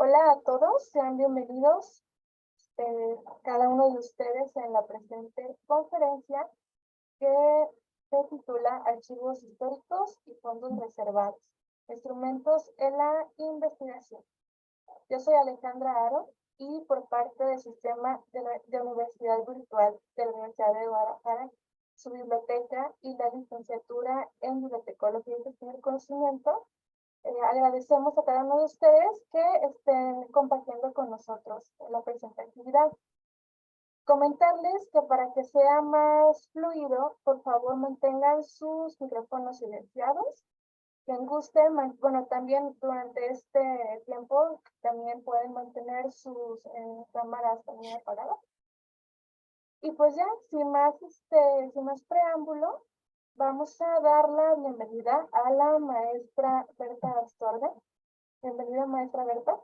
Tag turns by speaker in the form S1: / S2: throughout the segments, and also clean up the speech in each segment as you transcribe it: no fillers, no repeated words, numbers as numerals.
S1: Hola a todos, sean bienvenidos cada uno de ustedes en la presente conferencia que se titula Archivos históricos y fondos reservados, instrumentos en la investigación. Yo soy Alejandra Aro y por parte del sistema de Universidad Virtual de la Universidad de Guadalajara, su biblioteca y la licenciatura en Bibliotecología y Gestión del Conocimiento, agradecemos a cada uno de ustedes que estén compartiendo con nosotros la presente actividad. Comentarles que para que sea más fluido, por favor mantengan sus micrófonos silenciados. Quien guste, bueno, también durante este tiempo también pueden mantener sus cámaras también apagadas. Y pues ya, sin más preámbulo, vamos a dar la bienvenida a la maestra Berta Astorga. Bienvenida, maestra Berta,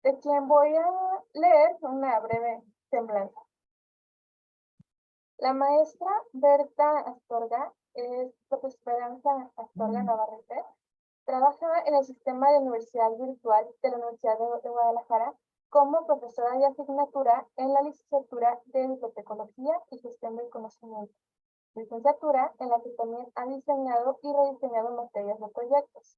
S1: de quien voy a leer una breve semblanza. La maestra Berta Astorga es Profe. Esperanza Astorga Navarrete. Trabaja en el sistema de universidad virtual de la Universidad de Guadalajara como profesora de asignatura en la licenciatura de Bibliotecología y Gestión del Conocimiento, licenciatura en la que también ha diseñado y rediseñado materias de proyectos.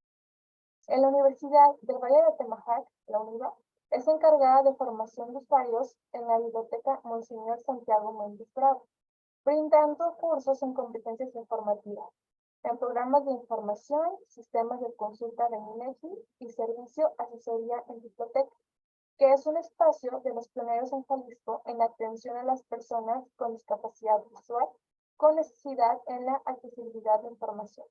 S1: En la Universidad del Valle de Atemajac, la UNIVA, es encargada de formación de usuarios en la Biblioteca Monseñor Santiago Méndez Bravo, brindando cursos en competencias informativas, en programas de información, sistemas de consulta de INEGI y servicio asesoría en biblioteca, que es un espacio de los pioneros en Jalisco en atención a las personas con discapacidad visual con necesidad en la accesibilidad de información.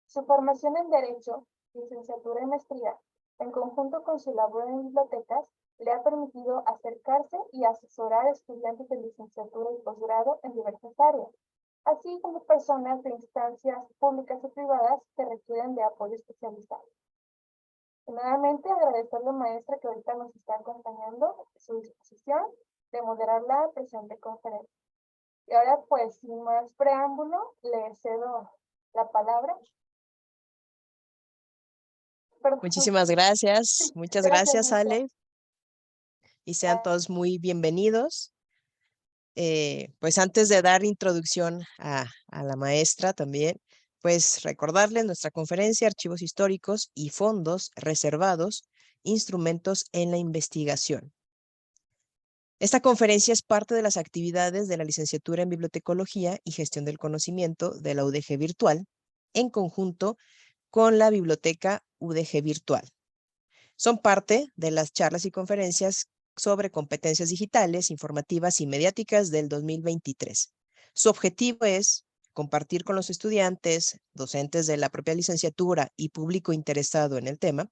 S1: Su formación en Derecho, licenciatura y maestría, en conjunto con su labor en bibliotecas, le ha permitido acercarse y asesorar a estudiantes de licenciatura y posgrado en diversas áreas, así como personas de instancias públicas y privadas que requieren de apoyo especializado. Y nuevamente agradecerle, maestra, que ahorita nos está acompañando a su disposición de moderar la presente conferencia. Y ahora, pues, sin más preámbulo, le cedo la palabra.
S2: Muchísimas gracias. Muchas gracias, Ale. Y sean todos muy bienvenidos. Pues antes de dar introducción a la maestra también, pues recordarles nuestra conferencia Archivos históricos y fondos reservados, instrumentos en la investigación. Esta conferencia es parte de las actividades de la licenciatura en Bibliotecología y Gestión del Conocimiento de la UDG Virtual, en conjunto con la Biblioteca UDG Virtual. Son parte de las charlas y conferencias sobre competencias digitales, informativas y mediáticas del 2023. Su objetivo es compartir con los estudiantes, docentes de la propia licenciatura y público interesado en el tema,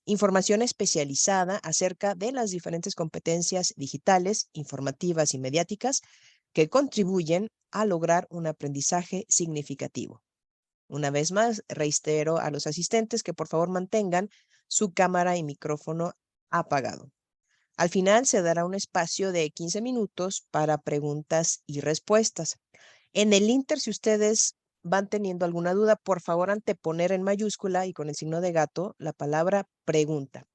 S2: información especializada acerca de las diferentes competencias digitales, informativas y mediáticas que contribuyen a lograr un aprendizaje significativo. Una vez más, reitero a los asistentes que por favor mantengan su cámara y micrófono apagado. Al final se dará un espacio de 15 minutos para preguntas y respuestas. En el inter, si ustedes van teniendo alguna duda, por favor anteponer en mayúscula y con el signo de gato la palabra pregunta.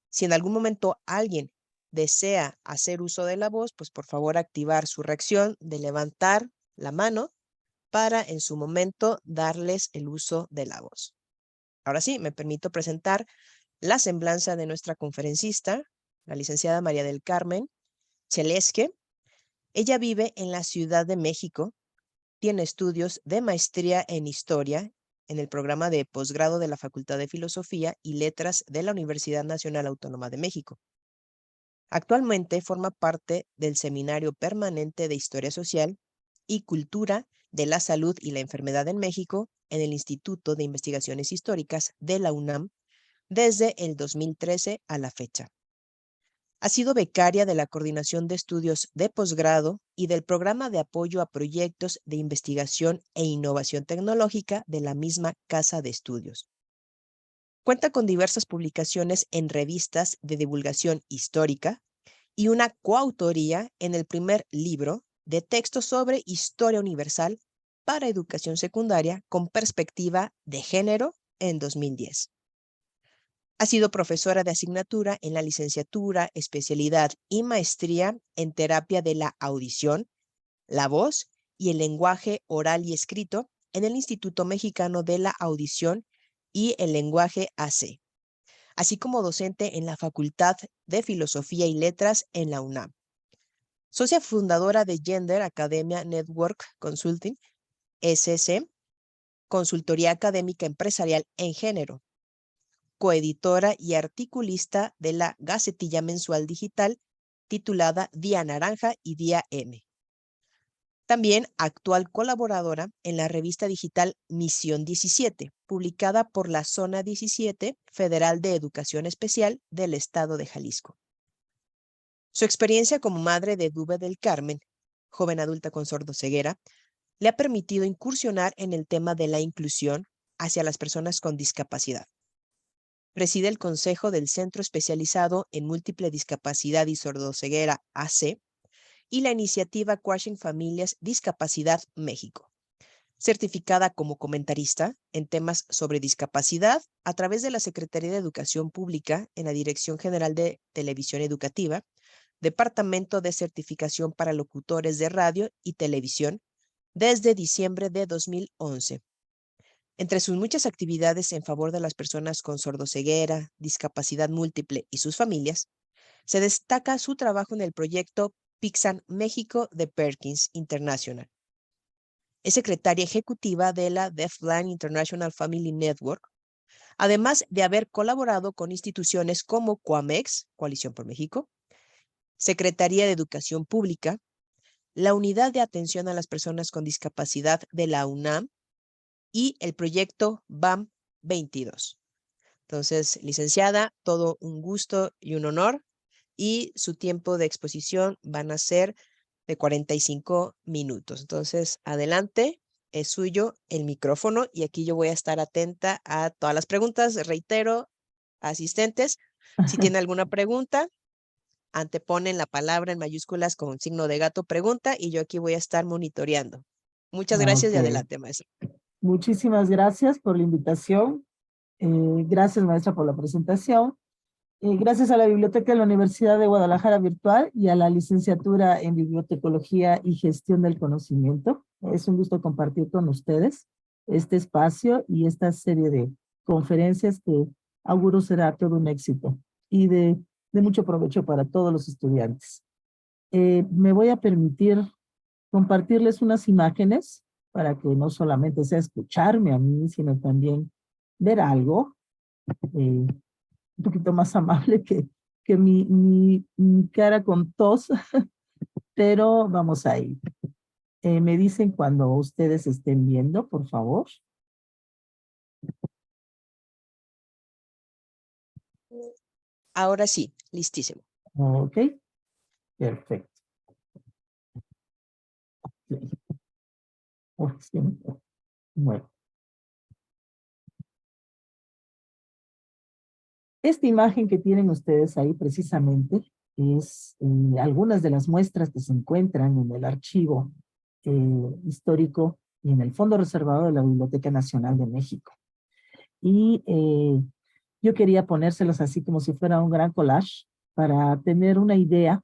S2: Si en algún momento alguien desea hacer uso de la voz, pues por favor activar su reacción de levantar la mano para en su momento darles el uso de la voz. Ahora sí, me permito presentar la semblanza de nuestra conferencista, la licenciada María del Carmen Chelesque. Ella vive en la Ciudad de México, tiene estudios de maestría en Historia en el programa de posgrado de la Facultad de Filosofía y Letras de la Universidad Nacional Autónoma de México. Actualmente forma parte del Seminario Permanente de Historia Social y Cultura de la Salud y la Enfermedad en México en el Instituto de Investigaciones Históricas de la UNAM desde el 2013 a la fecha. Ha sido becaria de la Coordinación de Estudios de Posgrado y del Programa de Apoyo a Proyectos de Investigación e Innovación Tecnológica de la misma Casa de Estudios. Cuenta con diversas publicaciones en revistas de divulgación histórica y una coautoría en el primer libro de texto sobre Historia Universal para Educación Secundaria con Perspectiva de Género en 2010. Ha sido profesora de asignatura en la licenciatura, especialidad y maestría en terapia de la audición, la voz y el lenguaje oral y escrito en el Instituto Mexicano de la Audición y el Lenguaje AC, así como docente en la Facultad de Filosofía y Letras en la UNAM. Socia fundadora de Gender Academia Network Consulting, SC, consultoría académica empresarial en género, coeditora y articulista de la Gacetilla Mensual Digital titulada Día Naranja y Día M. También actual colaboradora en la revista digital Misión 17, publicada por la Zona 17 Federal de Educación Especial del Estado de Jalisco. Su experiencia como madre de Dube del Carmen, joven adulta con sordoceguera, le ha permitido incursionar en el tema de la inclusión hacia las personas con discapacidad. Preside el Consejo del Centro Especializado en Múltiple Discapacidad y Sordoceguera AC y la iniciativa Quashing Familias Discapacidad México, certificada como comentarista en temas sobre discapacidad a través de la Secretaría de Educación Pública en la Dirección General de Televisión Educativa, Departamento de Certificación para Locutores de Radio y Televisión, desde diciembre de 2011. Entre sus muchas actividades en favor de las personas con sordoceguera, discapacidad múltiple y sus familias, se destaca su trabajo en el proyecto Pixan México de Perkins International. Es secretaria ejecutiva de la Deafblind International Family Network, además de haber colaborado con instituciones como Coamex, Coalición por México, Secretaría de Educación Pública, la Unidad de Atención a las Personas con Discapacidad de la UNAM y el proyecto BAM 22. Entonces, licenciada, todo un gusto y un honor, y su tiempo de exposición van a ser de 45 minutos. Entonces, adelante, es suyo el micrófono y aquí yo voy a estar atenta a todas las preguntas. Reitero, asistentes, si tienen alguna pregunta, anteponen la palabra en mayúsculas con signo de gato pregunta y yo aquí voy a estar monitoreando. Muchas gracias
S3: Ok,
S2: y adelante, maestra.
S3: muchísimas gracias por la invitación. Gracias, maestra, por la presentación. Gracias a la Biblioteca de la Universidad de Guadalajara Virtual y a la licenciatura en Bibliotecología y Gestión del Conocimiento. Es un gusto compartir con ustedes este espacio y esta serie de conferencias que auguro será todo un éxito y de mucho provecho para todos los estudiantes. Me voy a permitir compartirles unas imágenes para que no solamente sea escucharme a mí, sino también ver algo un poquito más amable que mi cara con tos, pero vamos ahí. Me dicen cuando ustedes estén viendo, por favor.
S2: Ahora sí, listísimo.
S3: Ok, perfecto. Okay. Oh, sí, bueno. Esta imagen que tienen ustedes ahí precisamente es algunas de las muestras que se encuentran en el archivo histórico y en el fondo reservado de la Biblioteca Nacional de México. Y yo quería ponérselos así como si fuera un gran collage para tener una idea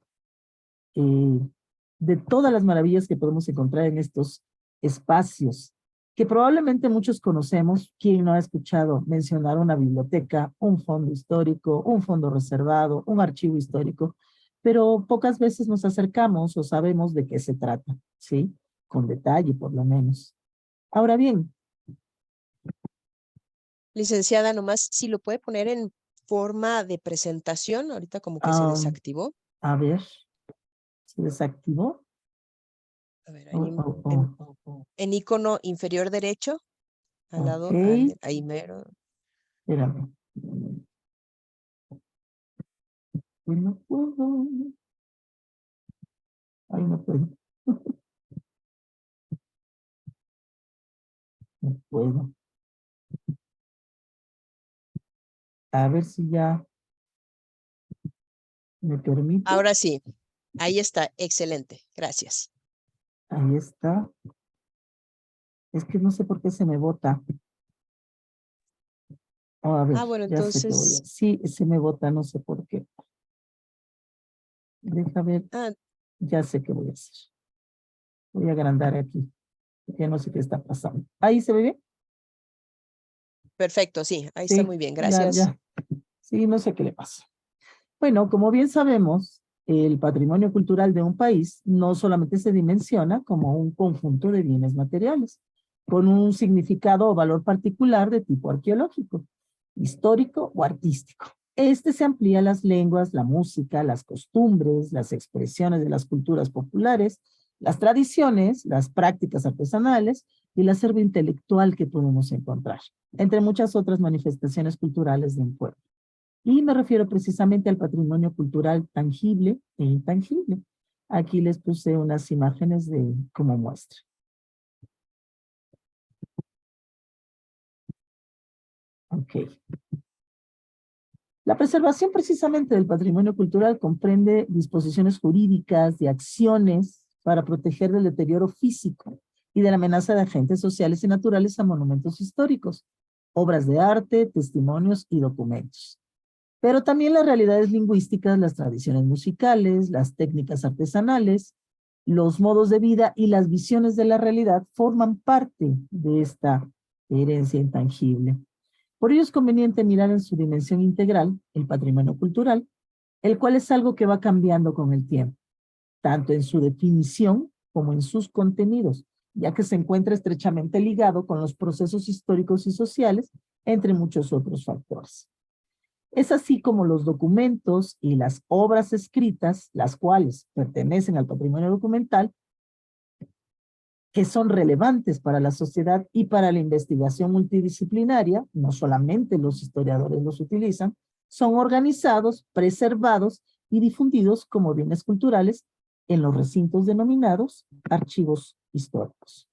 S3: de todas las maravillas que podemos encontrar en estos espacios que probablemente muchos conocemos. ¿Quién no ha escuchado mencionar una biblioteca, un fondo histórico, un fondo reservado, un archivo histórico? Pero pocas veces nos acercamos o sabemos de qué se trata, ¿sí? Con detalle, por lo menos. Ahora bien.
S2: Licenciada, nomás si lo puede poner en forma de presentación, ahorita como que se desactivó.
S3: A ver, ¿se desactivó?
S2: A ver, ahí en icono inferior derecho, al lado, ahí mero.
S3: Espérame. No puedo. Ay, no puedo. No puedo. A ver si ya me permite.
S2: Ahora sí, ahí está, excelente, gracias.
S3: Ahí está. Es que no sé por qué se me bota. A ver,
S2: Bueno,
S3: ya sé que voy a...
S2: entonces,
S3: Sí, se me bota, no sé por qué. Deja ver,
S2: ah,
S3: ya sé qué voy a hacer. Voy a agrandar aquí, porque no sé qué está pasando. ¿Ahí se ve bien?
S2: perfecto, sí, ahí está
S3: Sí,
S2: muy bien,
S3: ya,
S2: gracias.
S3: ya. Sí, no sé qué le pasa. Bueno, como bien sabemos, el patrimonio cultural de un país no solamente se dimensiona como un conjunto de bienes materiales, con un significado o valor particular de tipo arqueológico, histórico o artístico. Este se amplía a las lenguas, la música, las costumbres, las expresiones de las culturas populares, las tradiciones, las prácticas artesanales y el acervo intelectual que podemos encontrar, entre muchas otras manifestaciones culturales de un pueblo. Y me refiero precisamente al patrimonio cultural tangible e intangible. Aquí les puse unas imágenes de como muestra. Ok. La preservación precisamente del patrimonio cultural comprende disposiciones jurídicas y acciones para proteger del deterioro físico y de la amenaza de agentes sociales y naturales a monumentos históricos, obras de arte, testimonios y documentos. Pero también las realidades lingüísticas, las tradiciones musicales, las técnicas artesanales, los modos de vida y las visiones de la realidad forman parte de esta herencia intangible. Por ello es conveniente mirar en su dimensión integral el patrimonio cultural, el cual es algo que va cambiando con el tiempo, tanto en su definición como en sus contenidos, ya que se encuentra estrechamente ligado con los procesos históricos y sociales, entre muchos otros factores. Es así como los documentos y las obras escritas, las cuales pertenecen al patrimonio documental, que son relevantes para la sociedad y para la investigación multidisciplinaria, no solamente los historiadores los utilizan, son organizados, preservados y difundidos como bienes culturales en los recintos denominados archivos históricos.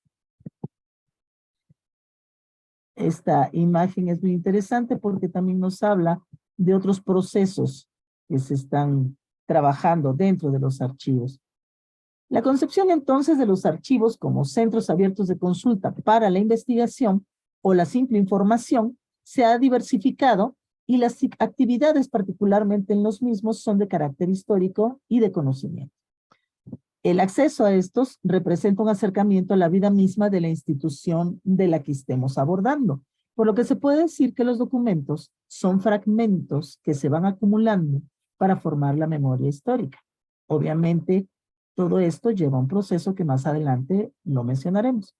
S3: Esta imagen es muy interesante porque también nos habla de otros procesos que se están trabajando dentro de los archivos. La concepción entonces de los archivos como centros abiertos de consulta para la investigación o la simple información se ha diversificado y las actividades particularmente en los mismos son de carácter histórico y de conocimiento. El acceso a estos representa un acercamiento a la vida misma de la institución de la que estemos abordando, por lo que se puede decir que los documentos son fragmentos que se van acumulando para formar la memoria histórica. Obviamente, todo esto lleva a un proceso que más adelante lo mencionaremos.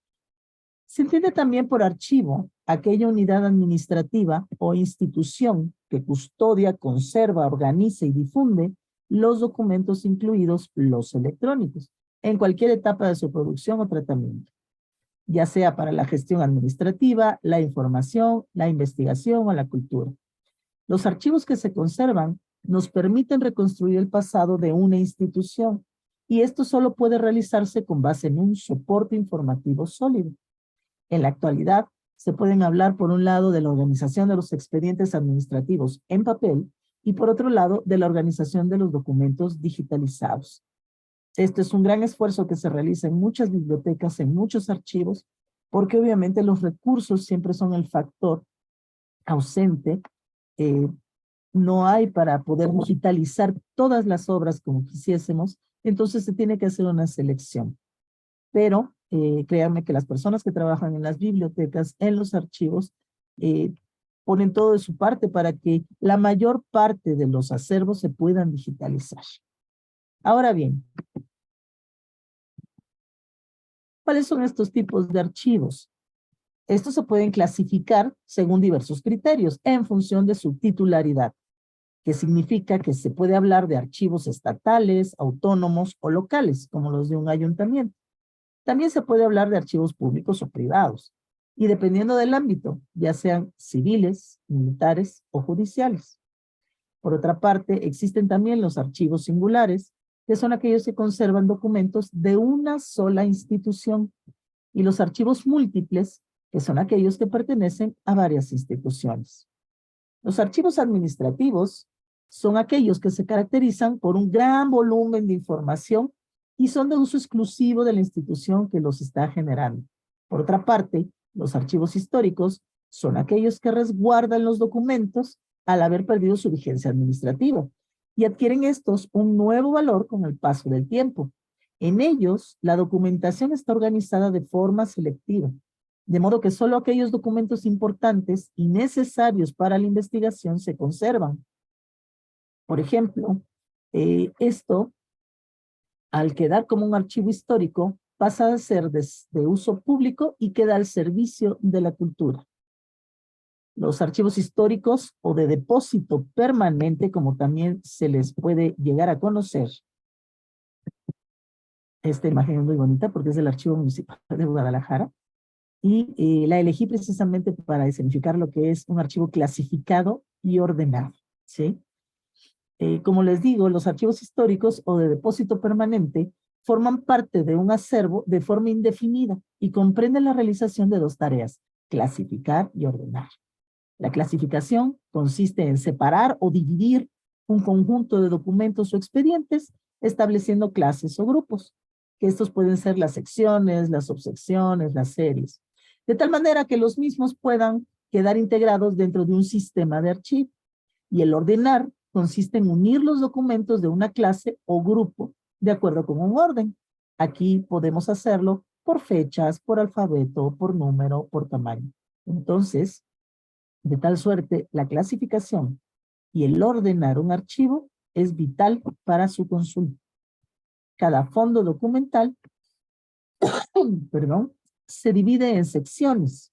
S3: Se entiende también por archivo aquella unidad administrativa o institución que custodia, conserva, organiza y difunde los documentos, incluidos los electrónicos, en cualquier etapa de su producción o tratamiento, ya sea para la gestión administrativa, la información, la investigación o la cultura. Los archivos que se conservan nos permiten reconstruir el pasado de una institución, y esto solo puede realizarse con base en un soporte informativo sólido. En la actualidad, se pueden hablar por un lado de la organización de los expedientes administrativos en papel y por otro lado de la organización de los documentos digitalizados. Esto es un gran esfuerzo que se realiza en muchas bibliotecas, en muchos archivos, porque obviamente los recursos siempre son el factor ausente. No hay para poder digitalizar todas las obras como quisiésemos, entonces se tiene que hacer una selección. Pero créanme que las personas que trabajan en las bibliotecas, en los archivos, ponen todo de su parte para que la mayor parte de los acervos se puedan digitalizar. Ahora bien, ¿cuáles son estos tipos de archivos? Estos se pueden clasificar según diversos criterios en función de su titularidad, que significa que se puede hablar de archivos estatales, autónomos o locales, como los de un ayuntamiento. También se puede hablar de archivos públicos o privados, y dependiendo del ámbito, ya sean civiles, militares o judiciales. Por otra parte, existen también los archivos singulares, que son aquellos que conservan documentos de una sola institución, y los archivos múltiples, que son aquellos que pertenecen a varias instituciones. Los archivos administrativos son aquellos que se caracterizan por un gran volumen de información y son de uso exclusivo de la institución que los está generando. Por otra parte, los archivos históricos son aquellos que resguardan los documentos al haber perdido su vigencia administrativa y adquieren estos un nuevo valor con el paso del tiempo. En ellos, la documentación está organizada de forma selectiva, de modo que solo aquellos documentos importantes y necesarios para la investigación se conservan. Por ejemplo, esto, al quedar como un archivo histórico, pasa a ser de uso público y queda al servicio de la cultura. Los archivos históricos o de depósito permanente, como también se les puede llegar a conocer. Esta imagen es muy bonita porque es del Archivo Municipal de Guadalajara y la elegí precisamente para escenificar lo que es un archivo clasificado y ordenado, ¿sí? Como les digo, los archivos históricos o de depósito permanente forman parte de un acervo de forma indefinida y comprenden la realización de dos tareas, clasificar y ordenar. La clasificación consiste en separar o dividir un conjunto de documentos o expedientes estableciendo clases o grupos, que estos pueden ser las secciones, las subsecciones, las series, de tal manera que los mismos puedan quedar integrados dentro de un sistema de archivo. Y el ordenar consiste en unir los documentos de una clase o grupo de acuerdo con un orden. Aquí podemos hacerlo por fechas, por alfabeto, por número, por tamaño. Entonces, de tal suerte, la clasificación y el ordenar un archivo es vital para su consulta. Cada fondo documental, perdón, se divide en secciones,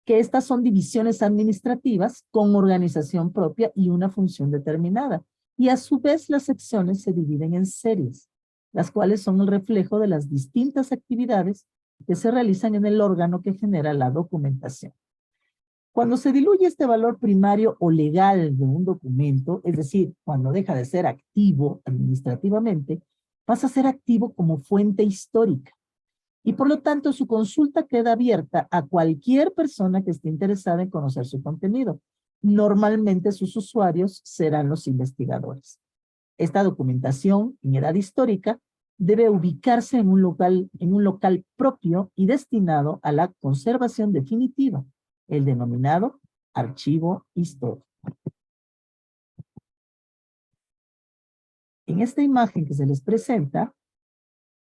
S3: que estas son divisiones administrativas con organización propia y una función determinada. Y a su vez las secciones se dividen en series, las cuales son el reflejo de las distintas actividades que se realizan en el órgano que genera la documentación. Cuando se diluye este valor primario o legal de un documento, es decir, cuando deja de ser activo administrativamente, pasa a ser activo como fuente histórica. Y por lo tanto, su consulta queda abierta a cualquier persona que esté interesada en conocer su contenido. Normalmente sus usuarios serán los investigadores. Esta documentación en edad histórica debe ubicarse en un local propio y destinado a la conservación definitiva, el denominado archivo histórico. En esta imagen que se les presenta,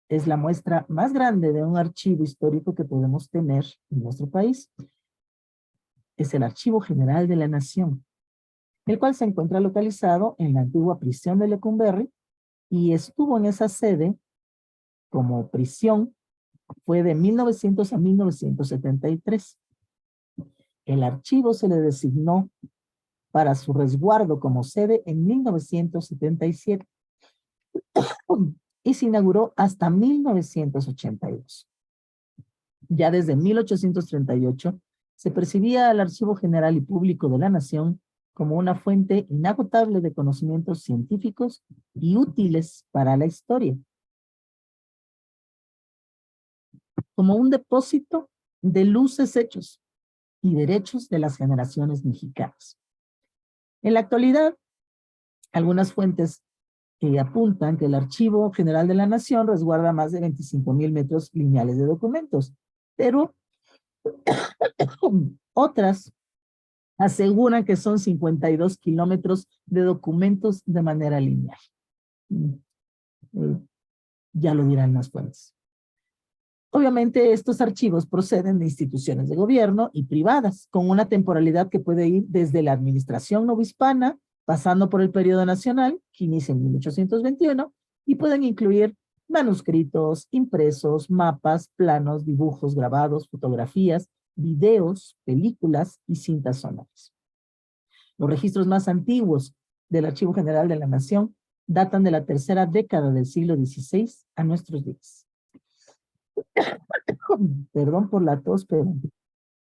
S3: es la muestra más grande de un archivo histórico que podemos tener en nuestro país. Es el Archivo General de la Nación, el cual se encuentra localizado en la antigua prisión de Lecumberri y estuvo en esa sede como prisión, fue de 1900 a 1973. El archivo se le designó para su resguardo como sede en 1977 y se inauguró hasta 1982. Ya desde 1838 se percibía al Archivo General y Público de la Nación como una fuente inagotable de conocimientos científicos y útiles para la historia, como un depósito de luces, hechos y derechos de las generaciones mexicanas. En la actualidad, algunas fuentes apuntan que el Archivo General de la Nación resguarda más de 25,000 metros lineales de documentos, pero otras aseguran que son 52 kilómetros de documentos de manera lineal. Ya lo dirán las fuentes. Obviamente estos archivos proceden de instituciones de gobierno y privadas, con una temporalidad que puede ir desde la administración novohispana, pasando por el periodo nacional, que inicia en 1821, y pueden incluir manuscritos, impresos, mapas, planos, dibujos, grabados, fotografías, videos, películas y cintas sonoras. Los registros más antiguos del Archivo General de la Nación datan de la tercera década del siglo XVI a nuestros días. Perdón por la tos, pero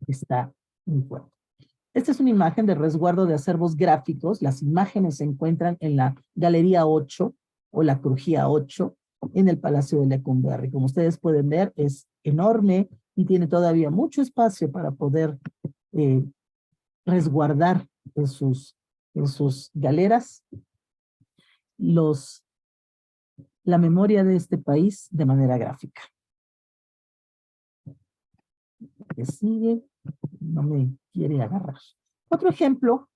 S3: está muy fuerte. Esta es una imagen de resguardo de acervos gráficos. Las imágenes se encuentran en la Galería 8 o la Crujía 8 en el Palacio de Lecumberri. Como ustedes pueden ver, es enorme y tiene todavía mucho espacio para poder resguardar en sus galeras la memoria de este país de manera gráfica. Que sigue. no me quiere agarrar. Otro ejemplo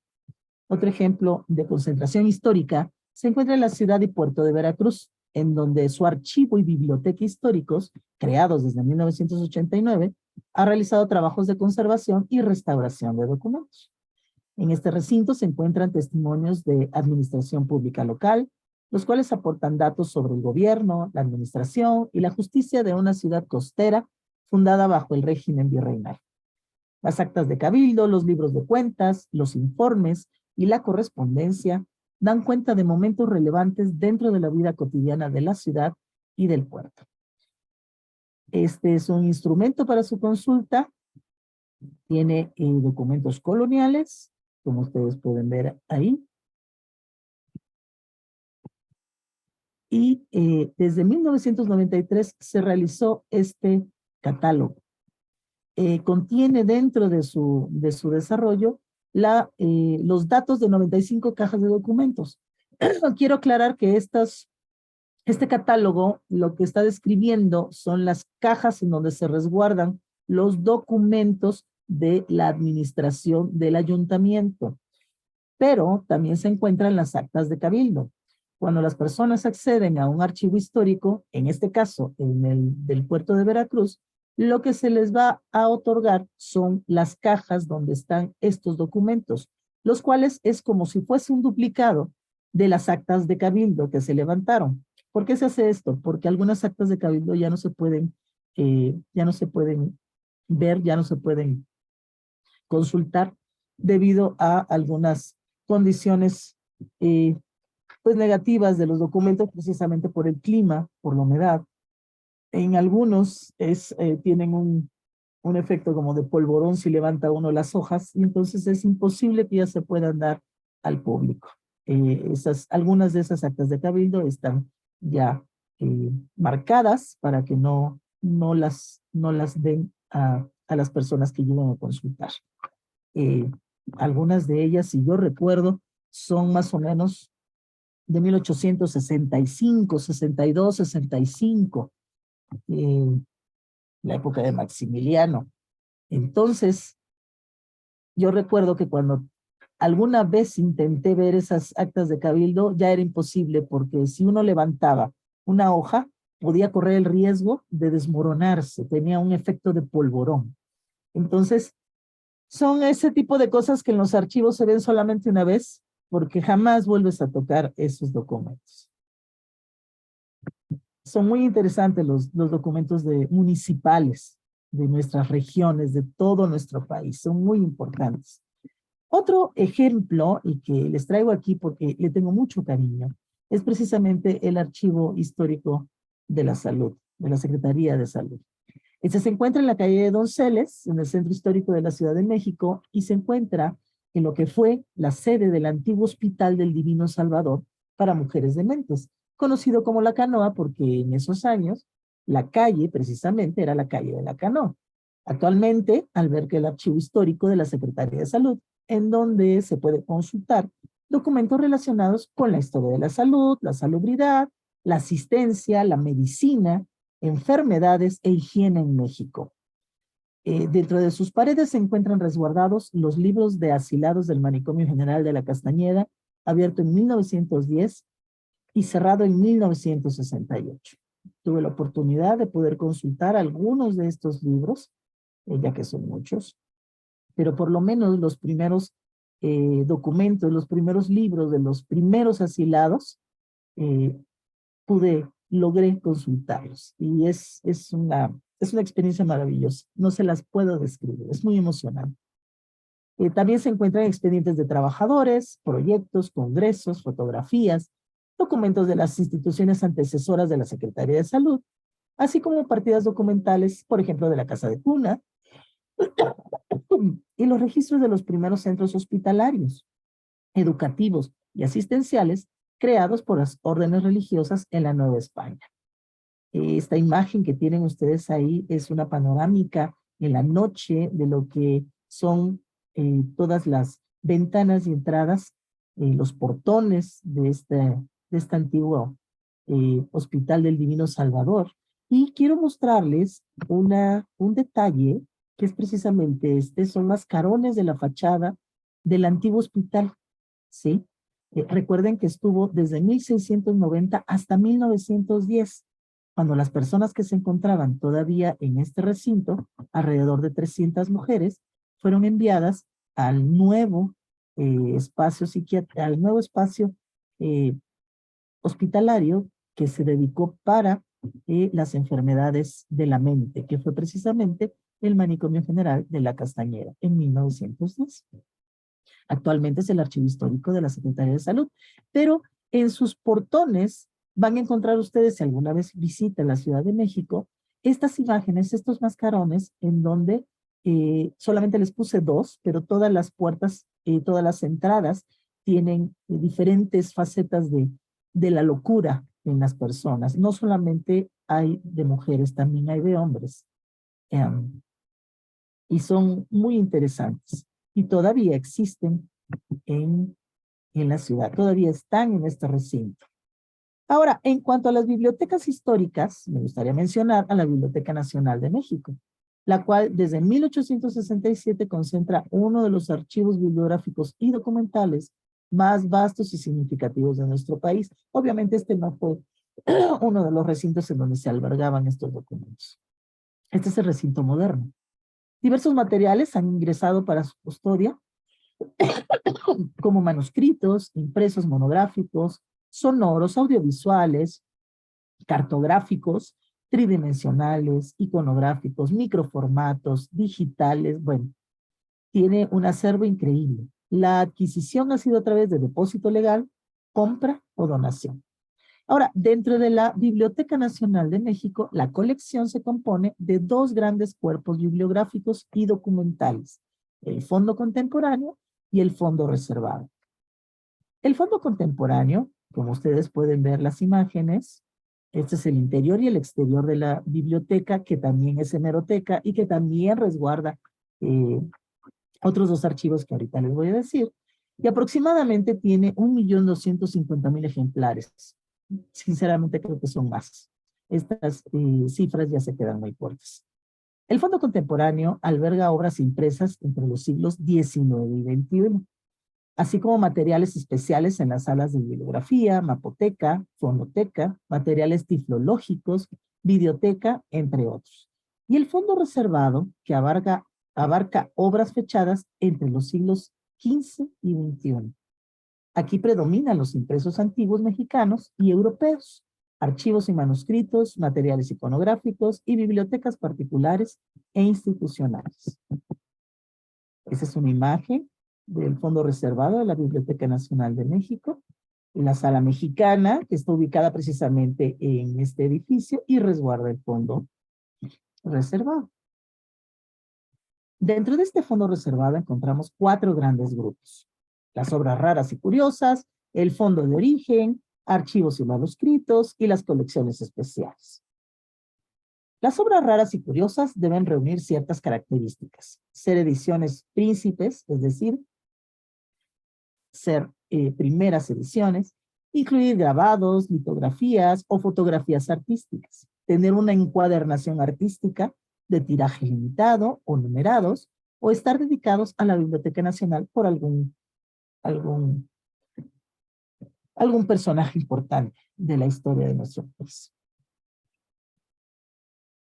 S3: de concentración histórica se encuentra en la ciudad y puerto de Veracruz, en donde su archivo y biblioteca históricos, creados desde 1989, ha realizado trabajos de conservación y restauración de documentos. En este recinto se encuentran testimonios de administración pública local, los cuales aportan datos sobre el gobierno, la administración y la justicia de una ciudad costera fundada bajo el régimen virreinal. Las actas de cabildo, los libros de cuentas, los informes y la correspondencia dan cuenta de momentos relevantes dentro de la vida cotidiana de la ciudad y del puerto. Este es un instrumento para su consulta. Tiene documentos coloniales, como ustedes pueden ver ahí. Y desde 1993 se realizó este catálogo. Contiene dentro de su desarrollo los datos de 95 cajas de documentos. Quiero aclarar que este catálogo lo que está describiendo son las cajas en donde se resguardan los documentos de la administración del ayuntamiento, pero también se encuentran las actas de cabildo. Cuando las personas acceden a un archivo histórico, en este caso del puerto de Veracruz, lo que se les va a otorgar son las cajas donde están estos documentos, los cuales es como si fuese un duplicado de las actas de cabildo que se levantaron. ¿Por qué se hace esto? Porque algunas actas de cabildo ya no se pueden ver, ya no se pueden consultar debido a algunas condiciones pues negativas de los documentos, precisamente por el clima, por la humedad. En algunos tienen un efecto como de polvorón si levanta uno las hojas, y entonces es imposible que ya se puedan dar al público. Algunas de esas actas de cabildo están ya marcadas para que no las den a las personas que llegan a consultar. Algunas de ellas, si yo recuerdo, son más o menos de 1865, 62, 65, la época de Maximiliano. Entonces, yo recuerdo que cuando alguna vez intenté ver esas actas de cabildo, ya era imposible, porque si uno levantaba una hoja, podía correr el riesgo de desmoronarse, tenía un efecto de polvorón. Entonces, son ese tipo de cosas que en los archivos se ven solamente una vez, porque jamás vuelves a tocar esos documentos. Son muy interesantes los documentos municipales de nuestras regiones, de todo nuestro país. Son muy importantes. Otro ejemplo, y que les traigo aquí porque le tengo mucho cariño, es precisamente el Archivo Histórico de la Salud, de la Secretaría de Salud. Este se encuentra en la calle de Donceles, en el Centro Histórico de la Ciudad de México, y se encuentra en lo que fue la sede del antiguo Hospital del Divino Salvador para mujeres dementes, conocido como La Canoa porque en esos años la calle precisamente era la calle de La Canoa. Actualmente alberga el Archivo Histórico de la Secretaría de Salud, en donde se puede consultar documentos relacionados con la historia de la salud, la salubridad, la asistencia, la medicina, enfermedades e higiene en México. Dentro de sus paredes se encuentran resguardados los libros de asilados del Manicomio General de la Castañeda, abierto en 1910 y cerrado en 1968. Tuve la oportunidad de poder consultar algunos de estos libros, ya que son muchos, pero por lo menos los primeros documentos, los primeros libros de los primeros asilados, logré consultarlos. Y es una experiencia maravillosa. No se las puedo describir. Es muy emocionante. También se encuentran expedientes de trabajadores, proyectos, congresos, fotografías, documentos de las instituciones antecesoras de la Secretaría de Salud, así como partidas documentales, por ejemplo, de la Casa de Cuna, y los registros de los primeros centros hospitalarios, educativos y asistenciales creados por las órdenes religiosas en la Nueva España. Esta imagen que tienen ustedes ahí es una panorámica en la noche de lo que son todas las ventanas y entradas, los portones de este antiguo Hospital del Divino Salvador. Y quiero mostrarles un detalle que es precisamente son mascarones de la fachada del antiguo hospital, ¿sí? Recuerden que estuvo desde 1690 hasta 1910, cuando las personas que se encontraban todavía en este recinto, alrededor de 300 mujeres, fueron enviadas al nuevo espacio al nuevo espacio hospitalario que se dedicó para las enfermedades de la mente, que fue precisamente el Manicomio General de la Castañeda en 1910. Actualmente es el archivo histórico de la Secretaría de Salud, pero en sus portones van a encontrar ustedes, si alguna vez visitan la Ciudad de México, estas imágenes, estos mascarones, en donde solamente les puse dos, pero todas las puertas, todas las entradas tienen diferentes facetas de la locura en las personas. No solamente hay de mujeres, también hay de hombres. Y son muy interesantes. Y todavía existen en la ciudad, todavía están en este recinto. Ahora, en cuanto a las bibliotecas históricas, me gustaría mencionar a la Biblioteca Nacional de México, la cual desde 1867 concentra uno de los archivos bibliográficos y documentales más vastos y significativos de nuestro país. Obviamente este no fue uno de los recintos en donde se albergaban estos documentos. Este es el recinto moderno. Diversos materiales han ingresado para su custodia, como manuscritos, impresos monográficos, sonoros, audiovisuales, cartográficos, tridimensionales, iconográficos, microformatos, digitales. Bueno, tiene un acervo increíble. La adquisición ha sido a través de depósito legal, compra o donación. Ahora, dentro de la Biblioteca Nacional de México, la colección se compone de dos grandes cuerpos bibliográficos y documentales, el Fondo Contemporáneo y el Fondo Reservado. El Fondo Contemporáneo, como ustedes pueden ver las imágenes, este es el interior y el exterior de la biblioteca, que también es hemeroteca y que también resguarda otros dos archivos que ahorita les voy a decir, y aproximadamente tiene 1.250.000 ejemplares. Sinceramente creo que son más. Estas cifras ya se quedan muy cortas. El Fondo Contemporáneo alberga obras impresas entre los siglos XIX y XXI, así como materiales especiales en las salas de bibliografía, mapoteca, fonoteca, materiales tiflológicos, videoteca, entre otros. Y el Fondo Reservado, que abarca obras fechadas entre los siglos XV y XXI. Aquí predominan los impresos antiguos mexicanos y europeos, archivos y manuscritos, materiales iconográficos y bibliotecas particulares e institucionales. Esa es una imagen del Fondo Reservado de la Biblioteca Nacional de México, en la Sala Mexicana, que está ubicada precisamente en este edificio y resguarda el Fondo Reservado. Dentro de este Fondo Reservado encontramos 4 grandes grupos: las obras raras y curiosas, el Fondo de Origen, archivos y manuscritos y las colecciones especiales. Las obras raras y curiosas deben reunir ciertas características: ser ediciones príncipes, es decir, ser primeras ediciones, incluir grabados, litografías o fotografías artísticas, tener una encuadernación artística de tiraje limitado o numerados, o estar dedicados a la Biblioteca Nacional por algún personaje importante de la historia de nuestro país.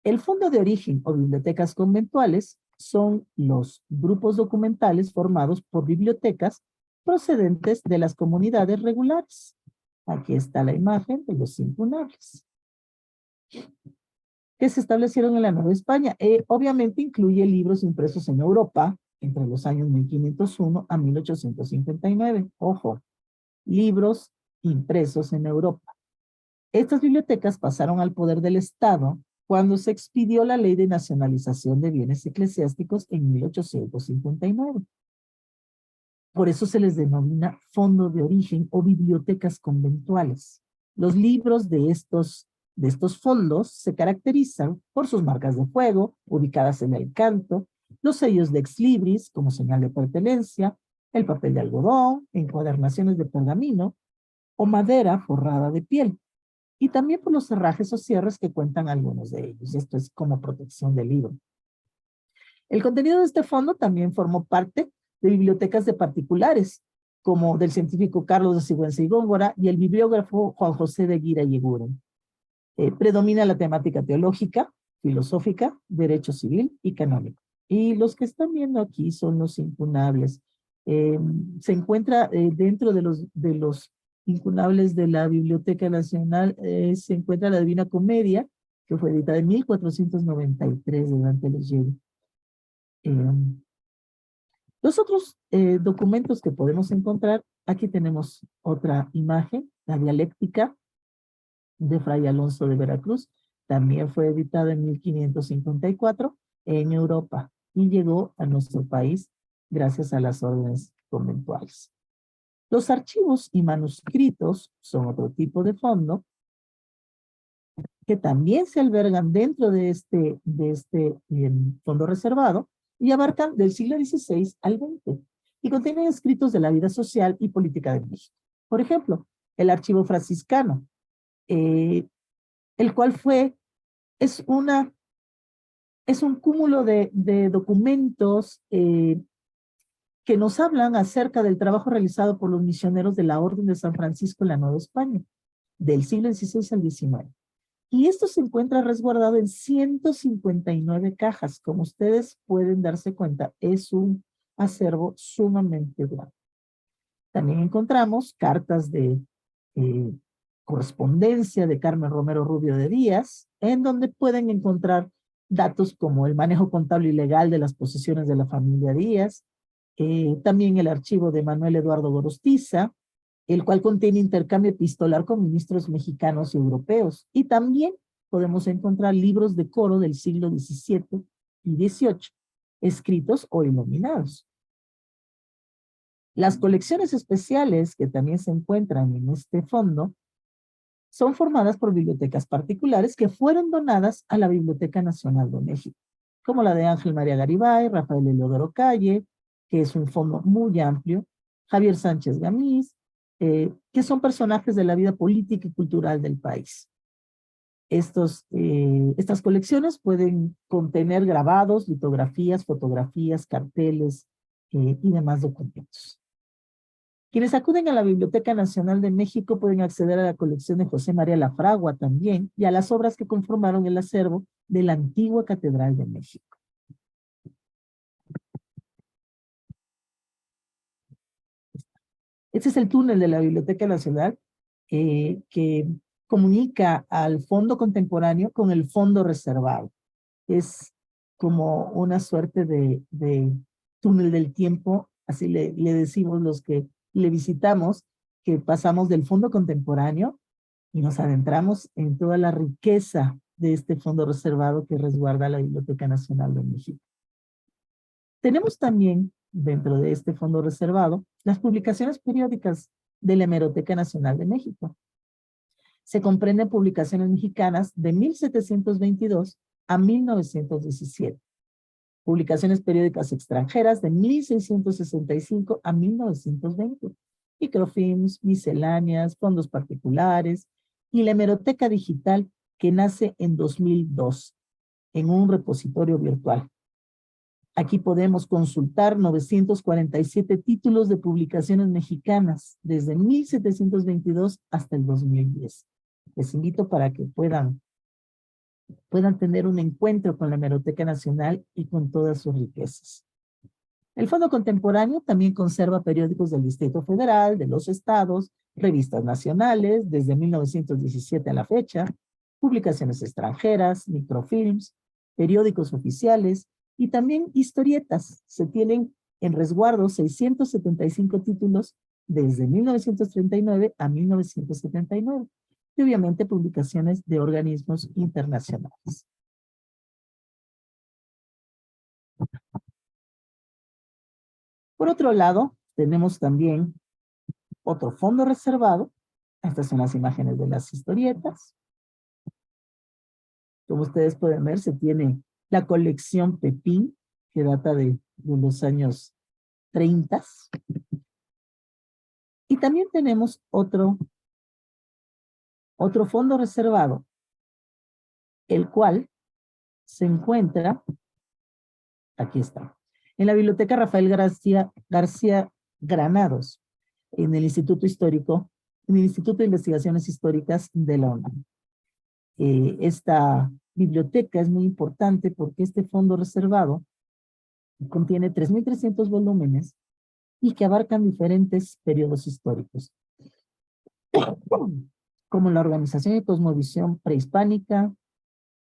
S3: El Fondo de Origen o bibliotecas conventuales son los grupos documentales formados por bibliotecas procedentes de las comunidades regulares. Aquí está la imagen de los incunables, que se establecieron en la Nueva España. Obviamente incluye libros impresos en Europa entre los años 1501 a 1859. Ojo, libros impresos en Europa. Estas bibliotecas pasaron al poder del Estado cuando se expidió la Ley de Nacionalización de Bienes Eclesiásticos en 1859. Por eso se les denomina Fondo de Origen o bibliotecas conventuales. Los libros de estos fondos se caracterizan por sus marcas de fuego, ubicadas en el canto, los sellos de ex libris como señal de pertenencia, el papel de algodón, encuadernaciones de pergamino o madera forrada de piel, y también por los cerrajes o cierres que cuentan algunos de ellos. Esto es como protección del libro. El contenido de este fondo también formó parte de bibliotecas de particulares, como del científico Carlos de Sigüenza y Góngora y el bibliógrafo Juan José de Guira y Eguren. Predomina la temática teológica, filosófica, derecho civil y canónico. Y los que están viendo aquí son los incunables. Se encuentra dentro de los incunables de la Biblioteca Nacional, se encuentra la Divina Comedia, que fue editada en 1493 de Dante Alighieri. Los otros documentos que podemos encontrar, aquí tenemos otra imagen, la dialéctica de Fray Alonso de Veracruz, también fue editada en 1554 en Europa y llegó a nuestro país gracias a las órdenes conventuales. Los archivos y manuscritos son otro tipo de fondo que también se albergan dentro de este fondo reservado y abarcan del siglo XVI al XX y contienen escritos de la vida social y política de México. Por ejemplo, el archivo franciscano, el cual es un cúmulo de documentos que nos hablan acerca del trabajo realizado por los misioneros de la Orden de San Francisco en la Nueva España, del siglo XVI al XIX. Y esto se encuentra resguardado en 159 cajas. Como ustedes pueden darse cuenta, es un acervo sumamente grande. También encontramos cartas de correspondencia de Carmen Romero Rubio de Díaz, en donde pueden encontrar datos como el manejo contable y legal de las posesiones de la familia Díaz, también el archivo de Manuel Eduardo Gorostiza, el cual contiene intercambio epistolar con ministros mexicanos y europeos. Y también podemos encontrar libros de coro del siglo XVII y XVIII, escritos o iluminados. Las colecciones especiales que también se encuentran en este fondo son formadas por bibliotecas particulares que fueron donadas a la Biblioteca Nacional de México, como la de Ángel María Garibay, Rafael Eliodoro Calle, que es un fondo muy amplio, Javier Sánchez Gamís, que son personajes de la vida política y cultural del país. Estas colecciones pueden contener grabados, litografías, fotografías, carteles y demás documentos. Quienes acuden a la Biblioteca Nacional de México pueden acceder a la colección de José María Lafragua también y a las obras que conformaron el acervo de la antigua Catedral de México. Este es el túnel de la Biblioteca Nacional que comunica al fondo contemporáneo con el fondo reservado. Es como una suerte de túnel del tiempo, así le decimos los que le visitamos, que pasamos del fondo contemporáneo y nos adentramos en toda la riqueza de este fondo reservado que resguarda la Biblioteca Nacional de México. Tenemos también, dentro de este fondo reservado, las publicaciones periódicas de la Hemeroteca Nacional de México. Se comprenden publicaciones mexicanas de 1722 a 1917. Publicaciones periódicas extranjeras de 1665 a 1920. Microfilms, misceláneas, fondos particulares y la hemeroteca digital que nace en 2002 en un repositorio virtual. Aquí podemos consultar 947 títulos de publicaciones mexicanas desde 1722 hasta el 2010. Les invito para que puedan tener un encuentro con la Hemeroteca Nacional y con todas sus riquezas. El Fondo Contemporáneo también conserva periódicos del Distrito Federal, de los estados, revistas nacionales desde 1917 a la fecha, publicaciones extranjeras, microfilms, periódicos oficiales y también historietas. Se tienen en resguardo 675 títulos desde 1939 a 1979 y obviamente publicaciones de organismos internacionales. Por otro lado, tenemos también otro fondo reservado. Estas son las imágenes de las historietas. Como ustedes pueden ver, se tiene la colección Pepín, que data de los años 30. Y también tenemos otro fondo reservado, el cual se encuentra Aquí está. En la Biblioteca Rafael García Granados, en el Instituto Histórico, en el Instituto de Investigaciones Históricas de la UNAM. Esta biblioteca es muy importante porque este fondo reservado contiene 3.300 volúmenes y que abarcan diferentes periodos históricos, como la organización y cosmovisión prehispánica,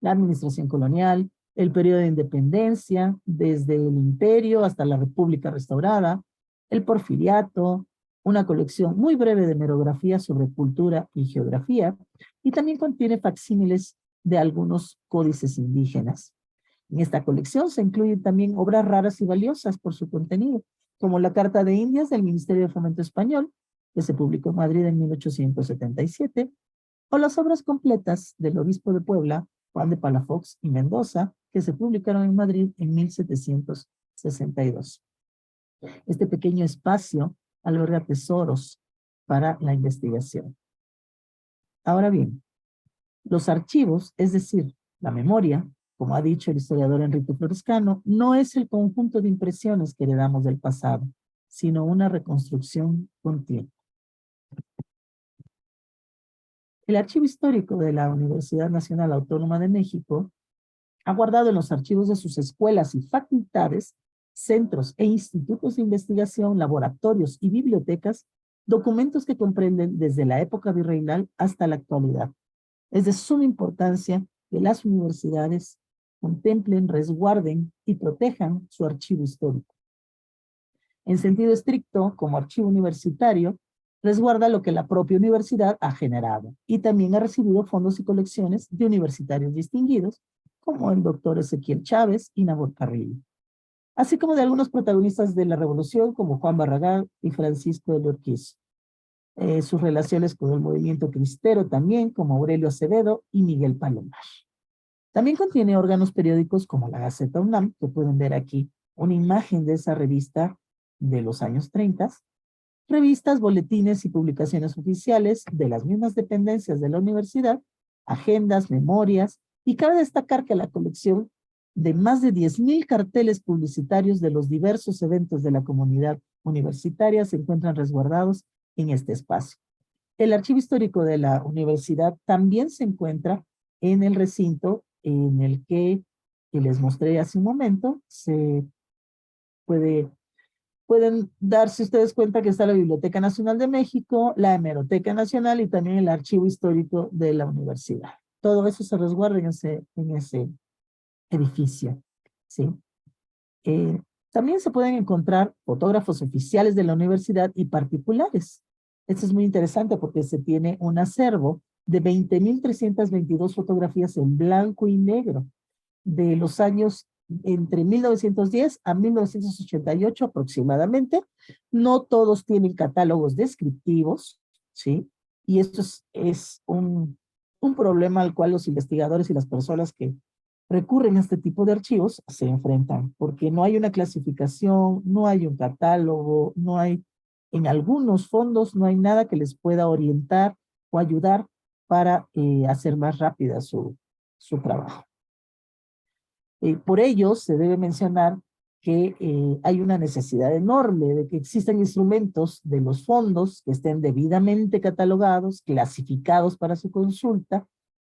S3: la administración colonial, el periodo de independencia, desde el imperio hasta la república restaurada, el porfiriato, una colección muy breve de merografías sobre cultura y geografía, y también contiene facsímiles de algunos códices indígenas. En esta colección se incluyen también obras raras y valiosas por su contenido, como la Carta de Indias del Ministerio de Fomento Español, que se publicó en Madrid en 1877, o las obras completas del obispo de Puebla, Juan de Palafox y Mendoza, que se publicaron en Madrid en 1762. Este pequeño espacio alberga tesoros para la investigación. Ahora bien, los archivos, es decir, la memoria, como ha dicho el historiador Enrique Florescano, no es el conjunto de impresiones que heredamos del pasado, sino una reconstrucción continua. El Archivo Histórico de la Universidad Nacional Autónoma de México ha guardado en los archivos de sus escuelas y facultades, centros e institutos de investigación, laboratorios y bibliotecas, documentos que comprenden desde la época virreinal hasta la actualidad. Es de suma importancia que las universidades contemplen, resguarden y protejan su archivo histórico. En sentido estricto, como archivo universitario, resguarda lo que la propia universidad ha generado y también ha recibido fondos y colecciones de universitarios distinguidos, como el doctor Ezequiel Chávez y Nabor Carrillo, así como de algunos protagonistas de la Revolución, como Juan Barragán y Francisco de Urquiza. Sus relaciones con el movimiento cristero también, como Aurelio Acevedo y Miguel Palomar. También contiene órganos periódicos como la Gaceta UNAM, que pueden ver aquí una imagen de esa revista de los años 30, revistas, boletines y publicaciones oficiales de las mismas dependencias de la universidad, agendas, memorias, y cabe destacar que la colección de más de 10.000 carteles publicitarios de los diversos eventos de la comunidad universitaria se encuentran resguardados en este espacio. El archivo histórico de la universidad también se encuentra en el recinto en el que les mostré hace un momento. Pueden darse ustedes cuenta que está la Biblioteca Nacional de México, la Hemeroteca Nacional y también el Archivo Histórico de la Universidad. Todo eso se resguarda en ese edificio, ¿sí? También se pueden encontrar fotógrafos oficiales de la universidad y particulares. Esto es muy interesante porque se tiene un acervo de 20.322 fotografías en blanco y negro de los años entre 1910 a 1988 aproximadamente. No todos tienen catálogos descriptivos, ¿sí? Y esto es un problema al cual los investigadores y las personas que recurren a este tipo de archivos se enfrentan, porque no hay una clasificación, no hay un catálogo, no hay, en algunos fondos no hay nada que les pueda orientar o ayudar para hacer más rápida su trabajo. Por ello, se debe mencionar que hay una necesidad enorme de que existan instrumentos de los fondos que estén debidamente catalogados, clasificados para su consulta,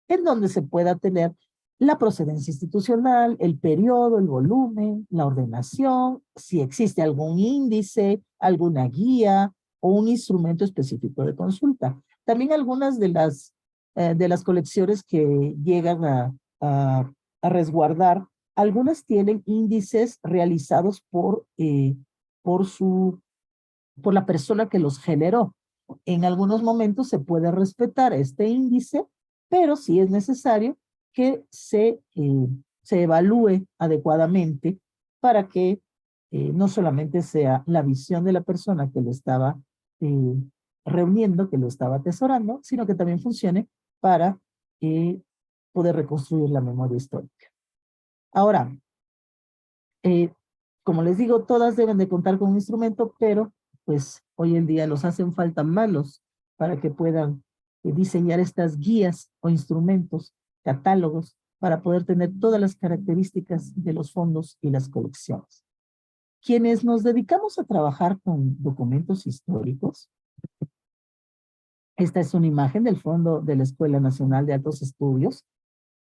S3: en donde se pueda tener la procedencia institucional, el periodo, el volumen, la ordenación, si existe algún índice, alguna guía o un instrumento específico de consulta. También algunas de las colecciones que llegan a resguardar, algunas tienen índices realizados por la persona que los generó. En algunos momentos se puede respetar este índice, pero sí es necesario que se evalúe adecuadamente para que no solamente sea la visión de la persona que lo estaba reuniendo, que lo estaba atesorando, sino que también funcione para poder reconstruir la memoria histórica. Ahora, como les digo, todas deben de contar con un instrumento, pero pues hoy en día los hacen falta manos para que puedan diseñar estas guías o instrumentos, catálogos para poder tener todas las características de los fondos y las colecciones. Quienes nos dedicamos a trabajar con documentos históricos, esta es una imagen del fondo de la Escuela Nacional de Altos Estudios,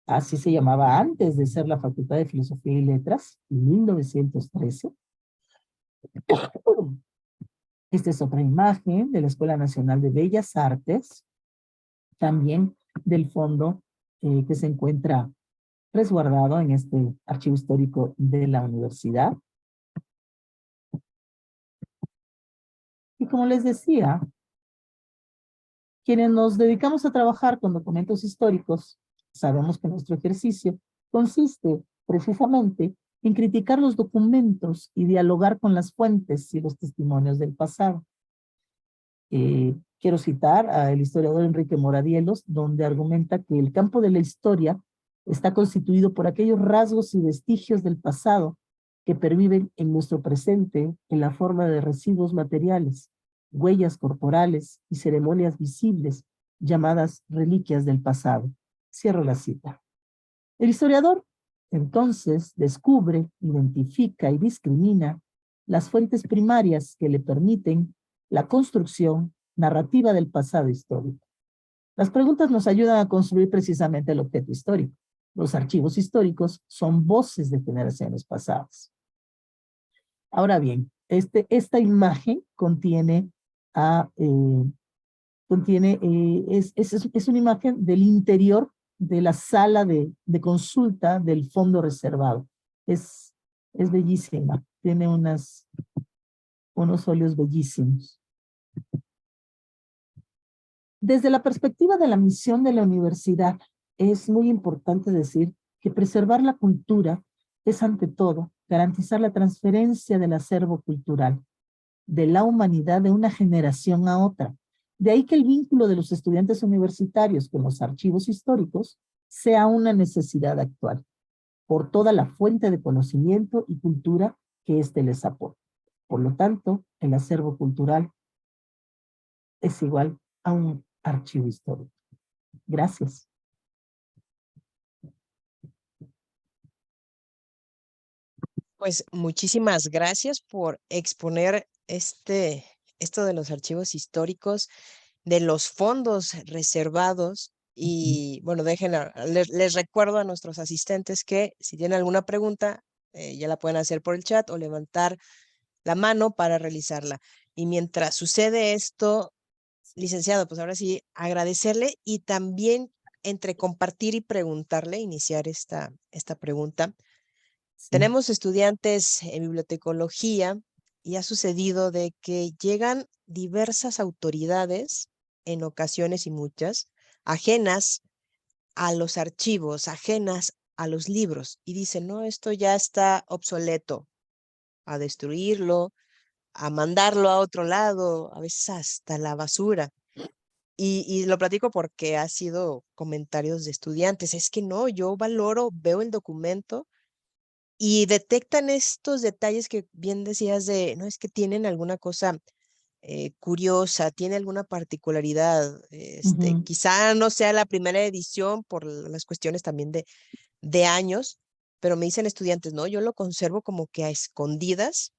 S3: así se llamaba antes de ser la Facultad de Filosofía y Letras, en 1913. Esta es otra imagen de la Escuela Nacional de Bellas Artes, también del fondo que se encuentra resguardado en este archivo histórico de la universidad. Y como les decía, quienes nos dedicamos a trabajar con documentos históricos, sabemos que nuestro ejercicio consiste precisamente en criticar los documentos y dialogar con las fuentes y los testimonios del pasado. Quiero citar al historiador Enrique Moradielos, donde argumenta que el campo de la historia está constituido por aquellos rasgos y vestigios del pasado que perviven en nuestro presente en la forma de residuos materiales, huellas corporales y ceremonias visibles llamadas reliquias del pasado. Cierro la cita. El historiador, entonces, descubre, identifica y discrimina las fuentes primarias que le permiten la construcción narrativa del pasado histórico. Las preguntas nos ayudan a construir precisamente el objeto histórico. Los archivos históricos son voces de generaciones pasadas. Ahora bien, esta imagen contiene es una imagen del interior de la sala de consulta del fondo reservado. Es bellísima, tiene unos óleos bellísimos. Desde la perspectiva de la misión de la universidad, es muy importante decir que preservar la cultura es ante todo garantizar la transferencia del acervo cultural de la humanidad de una generación a otra. De ahí que el vínculo de los estudiantes universitarios con los archivos históricos sea una necesidad actual, por toda la fuente de conocimiento y cultura que éste les aporta. Por lo tanto, el acervo cultural es igual a un archivo histórico. Gracias.
S2: Pues muchísimas gracias por exponer esto de los archivos históricos, de los fondos reservados. Y bueno, les recuerdo a nuestros asistentes que si tienen alguna pregunta, ya la pueden hacer por el chat o levantar la mano para realizarla. Y mientras sucede esto, licenciado, pues ahora sí, agradecerle y también entre compartir y preguntarle, iniciar esta pregunta.
S3: Sí.
S2: Tenemos estudiantes en bibliotecología y ha sucedido de que llegan diversas autoridades, en ocasiones y muchas, ajenas a los archivos, ajenas a los libros, y dicen, no, esto ya está obsoleto, a destruirlo, a mandarlo a otro lado, a veces hasta la basura. Y lo platico porque ha sido comentarios de estudiantes, es que no, yo valoro, veo el documento y detectan estos detalles que bien decías de, no, es que tienen alguna cosa curiosa, tiene alguna particularidad, quizá no sea la primera edición por las cuestiones también de años, pero me dicen estudiantes, no, yo lo conservo como que a escondidas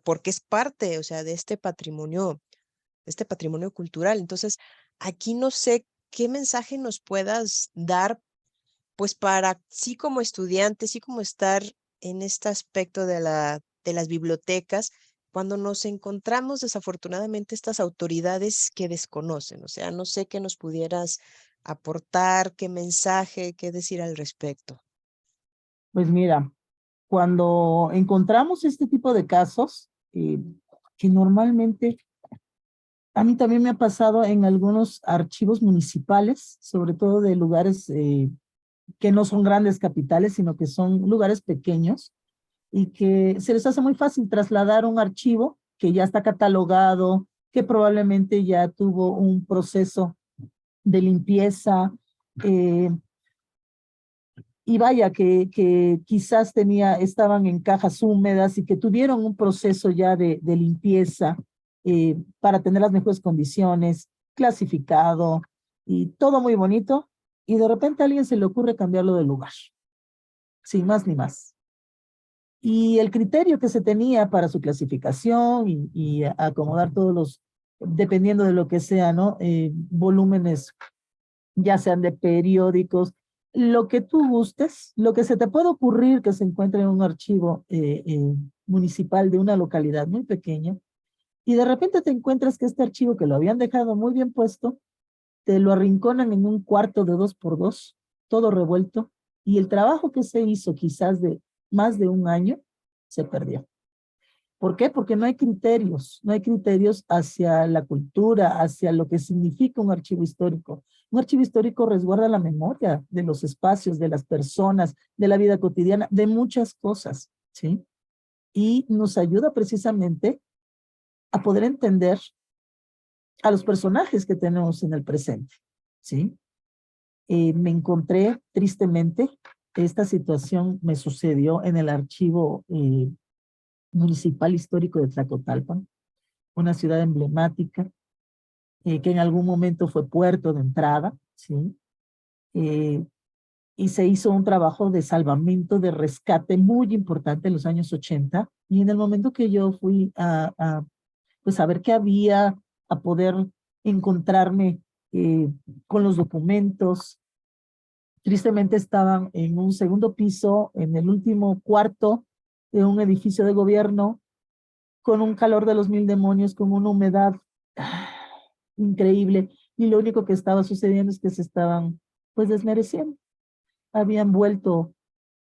S2: porque es parte, o sea, de este patrimonio cultural. Entonces, aquí no sé qué mensaje nos puedas dar, pues para sí como estudiantes, sí como estar en este aspecto de las bibliotecas, cuando nos encontramos desafortunadamente estas autoridades que desconocen. O sea, no sé qué nos pudieras aportar, qué mensaje, qué decir al respecto.
S3: Pues mira, cuando encontramos este tipo de casos, que normalmente a mí también me ha pasado en algunos archivos municipales, sobre todo de lugares que no son grandes capitales, sino que son lugares pequeños y que se les hace muy fácil trasladar un archivo que ya está catalogado, que probablemente ya tuvo un proceso de limpieza, y vaya, que quizás estaban en cajas húmedas y que tuvieron un proceso ya de limpieza para tener las mejores condiciones, clasificado y todo muy bonito, y de repente a alguien se le ocurre cambiarlo de lugar, sin más ni más. Y el criterio que se tenía para su clasificación y acomodar todos los, dependiendo de lo que sea, ¿no? Volúmenes, ya sean de periódicos, lo que tú gustes, lo que se te puede ocurrir que se encuentre en un archivo municipal de una localidad muy pequeña, y de repente te encuentras que este archivo que lo habían dejado muy bien puesto, te lo arrinconan en un cuarto de 2x2, todo revuelto, y el trabajo que se hizo quizás de más de un año, se perdió. ¿Por qué? Porque no hay criterios hacia la cultura, hacia lo que significa un archivo histórico. Un archivo histórico resguarda la memoria de los espacios, de las personas, de la vida cotidiana, de muchas cosas, ¿sí? Y nos ayuda precisamente a poder entender a los personajes que tenemos en el presente, ¿sí? Me encontré tristemente, esta situación me sucedió en el archivo municipal histórico de Tlacotalpan, una ciudad emblemática, que en algún momento fue puerto de entrada, ¿sí? Y se hizo un trabajo de salvamento, de rescate muy importante en los años 80, y en el momento que yo fui pues a ver qué había, a poder encontrarme con los documentos, tristemente estaban en un segundo piso, en el último cuarto de un edificio de gobierno, con un calor de los mil demonios, con una humedad increíble, y lo único que estaba sucediendo es que se estaban pues desmereciendo, habían vuelto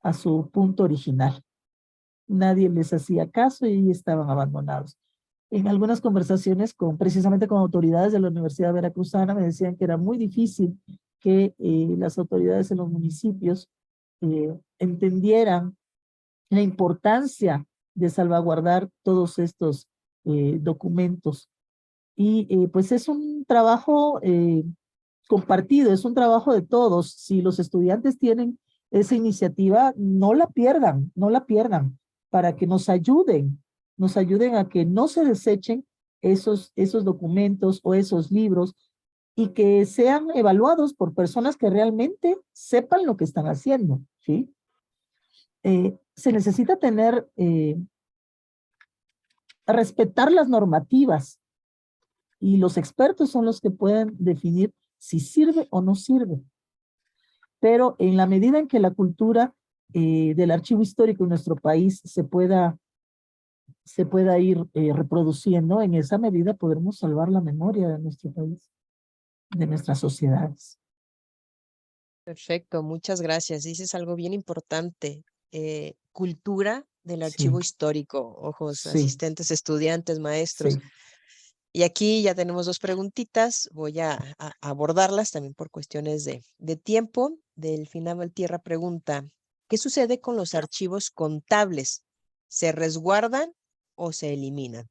S3: a su punto original. Nadie les hacía caso y estaban abandonados. En algunas conversaciones precisamente con autoridades de la Universidad Veracruzana me decían que era muy difícil que las autoridades en los municipios entendieran la importancia de salvaguardar todos estos documentos. Y pues es un trabajo compartido, es un trabajo de todos. Si los estudiantes tienen esa iniciativa, no la pierdan, no la pierdan, para que nos ayuden a que no se desechen esos documentos o esos libros y que sean evaluados por personas que realmente sepan lo que están haciendo, ¿sí? Se necesita respetar las normativas, y los expertos son los que pueden definir si sirve o no sirve. Pero en la medida en que la cultura del archivo histórico en nuestro país se pueda ir reproduciendo, en esa medida podremos salvar la memoria de nuestro país, de nuestras sociedades.
S2: Perfecto, muchas gracias. Dices algo bien importante. Cultura del
S3: Sí,
S2: archivo histórico. Ojos,
S3: sí,
S2: asistentes, estudiantes, maestros.
S3: sí.
S2: Y aquí ya tenemos dos preguntitas. Voy a abordarlas también por cuestiones de tiempo. Delfina Valtierra pregunta, ¿qué sucede con los archivos contables? ¿Se resguardan o se eliminan?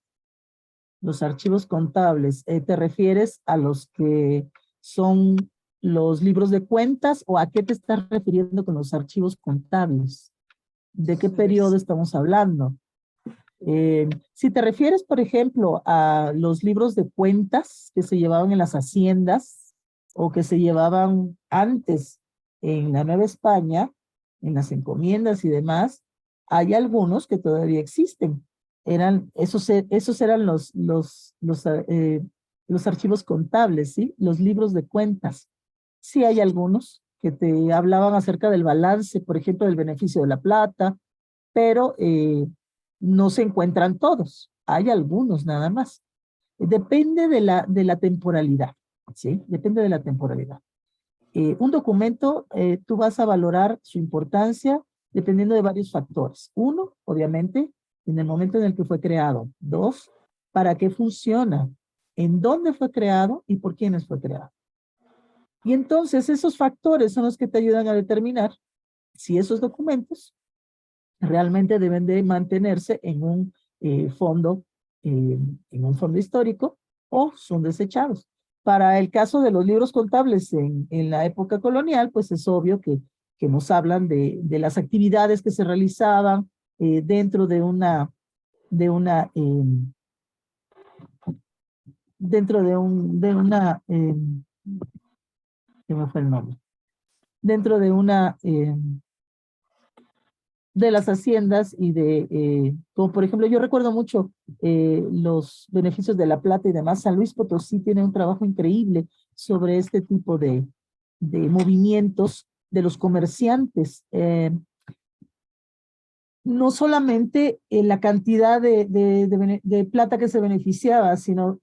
S3: Los archivos contables, ¿te refieres a los que son los libros de cuentas o a qué te estás refiriendo con los archivos contables? ¿De qué
S2: A ver,
S3: periodo estamos hablando? Si te refieres, por ejemplo, a los libros de cuentas que se llevaban en las haciendas o que se llevaban antes en la Nueva España, en las encomiendas y demás, hay algunos que todavía existen. Esos eran los archivos contables, ¿sí? Los libros de cuentas. Sí hay algunos que te hablaban acerca del balance, por ejemplo, del beneficio de la plata, pero no se encuentran todos. Hay algunos nada más. Depende de la temporalidad, ¿sí? Depende de la temporalidad. Un documento, tú vas a valorar su importancia dependiendo de varios factores. Uno, obviamente, en el momento en el que fue creado. Dos, para qué funciona, en dónde fue creado y por quiénes fue creado. Y entonces esos factores son los que te ayudan a determinar si esos documentos realmente deben de mantenerse en un fondo histórico o son desechados. Para el caso de los libros contables en la época colonial, pues es obvio que nos hablan de las actividades que se realizaban dentro dentro de una, ¿qué me fue el nombre? dentro de una de las haciendas y como por ejemplo, yo recuerdo mucho los beneficios de La Plata y demás. San Luis Potosí tiene un trabajo increíble sobre este tipo de movimientos de los comerciantes. No solamente la cantidad de plata que se beneficiaba, sino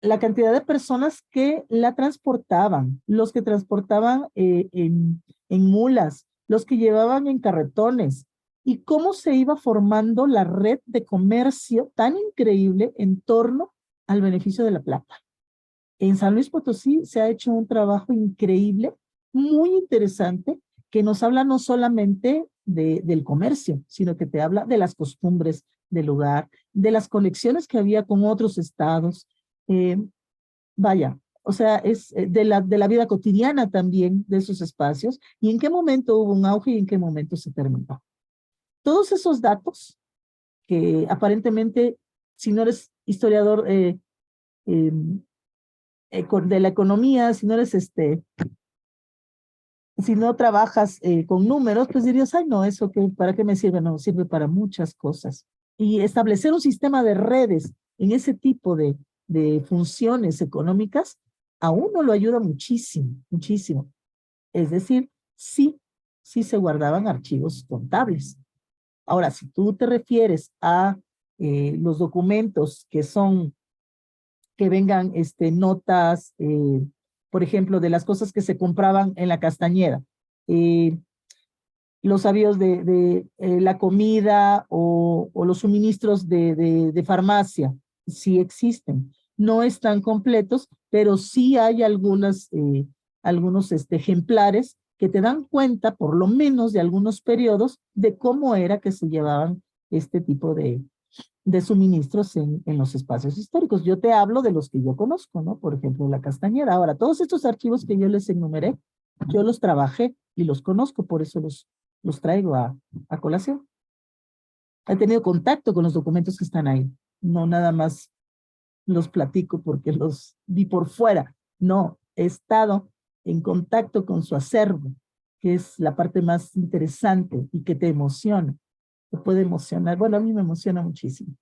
S3: la cantidad de personas que la transportaban, los que transportaban en mulas, los que llevaban en carretones, y cómo se iba formando la red de comercio tan increíble en torno al beneficio de la plata. En San Luis Potosí se ha hecho un trabajo increíble, muy interesante, que nos habla no solamente del comercio, sino que te habla de las costumbres del lugar, de las conexiones que había con otros estados. Eh, Vaya, o sea, es de la vida cotidiana también de esos espacios y en qué momento hubo un auge y en qué momento se terminó. Todos esos datos que aparentemente, si no eres historiador eh, de la economía, si no eres si no trabajas con números, pues dirías, ay, no, eso que, ¿para qué me sirve? No, sirve para muchas cosas. Y establecer un sistema de redes en ese tipo de funciones económicas, a uno lo ayuda muchísimo, muchísimo. Es decir, sí se guardaban archivos contables. Ahora, si tú te refieres a los documentos que vengan notas, por ejemplo, de las cosas que se compraban en la Castañeda, eh, los avíos de la comida o los suministros de farmacia, sí existen. No están completos, pero sí hay algunos ejemplares que te dan cuenta, por lo menos de algunos periodos, de cómo era que se llevaban este tipo de suministros en los espacios históricos. Yo te hablo de los que yo conozco, ¿no? Por ejemplo, la Castañeda. Ahora, todos estos archivos que yo les enumeré, yo los trabajé y los conozco, por eso los traigo a colación. He tenido contacto con los documentos que están ahí. No nada más los platico porque los vi por fuera. No, he estado en contacto con su acervo, que es la parte más interesante y que te emociona. Te puede emocionar. Bueno, a mí me emociona muchísimo.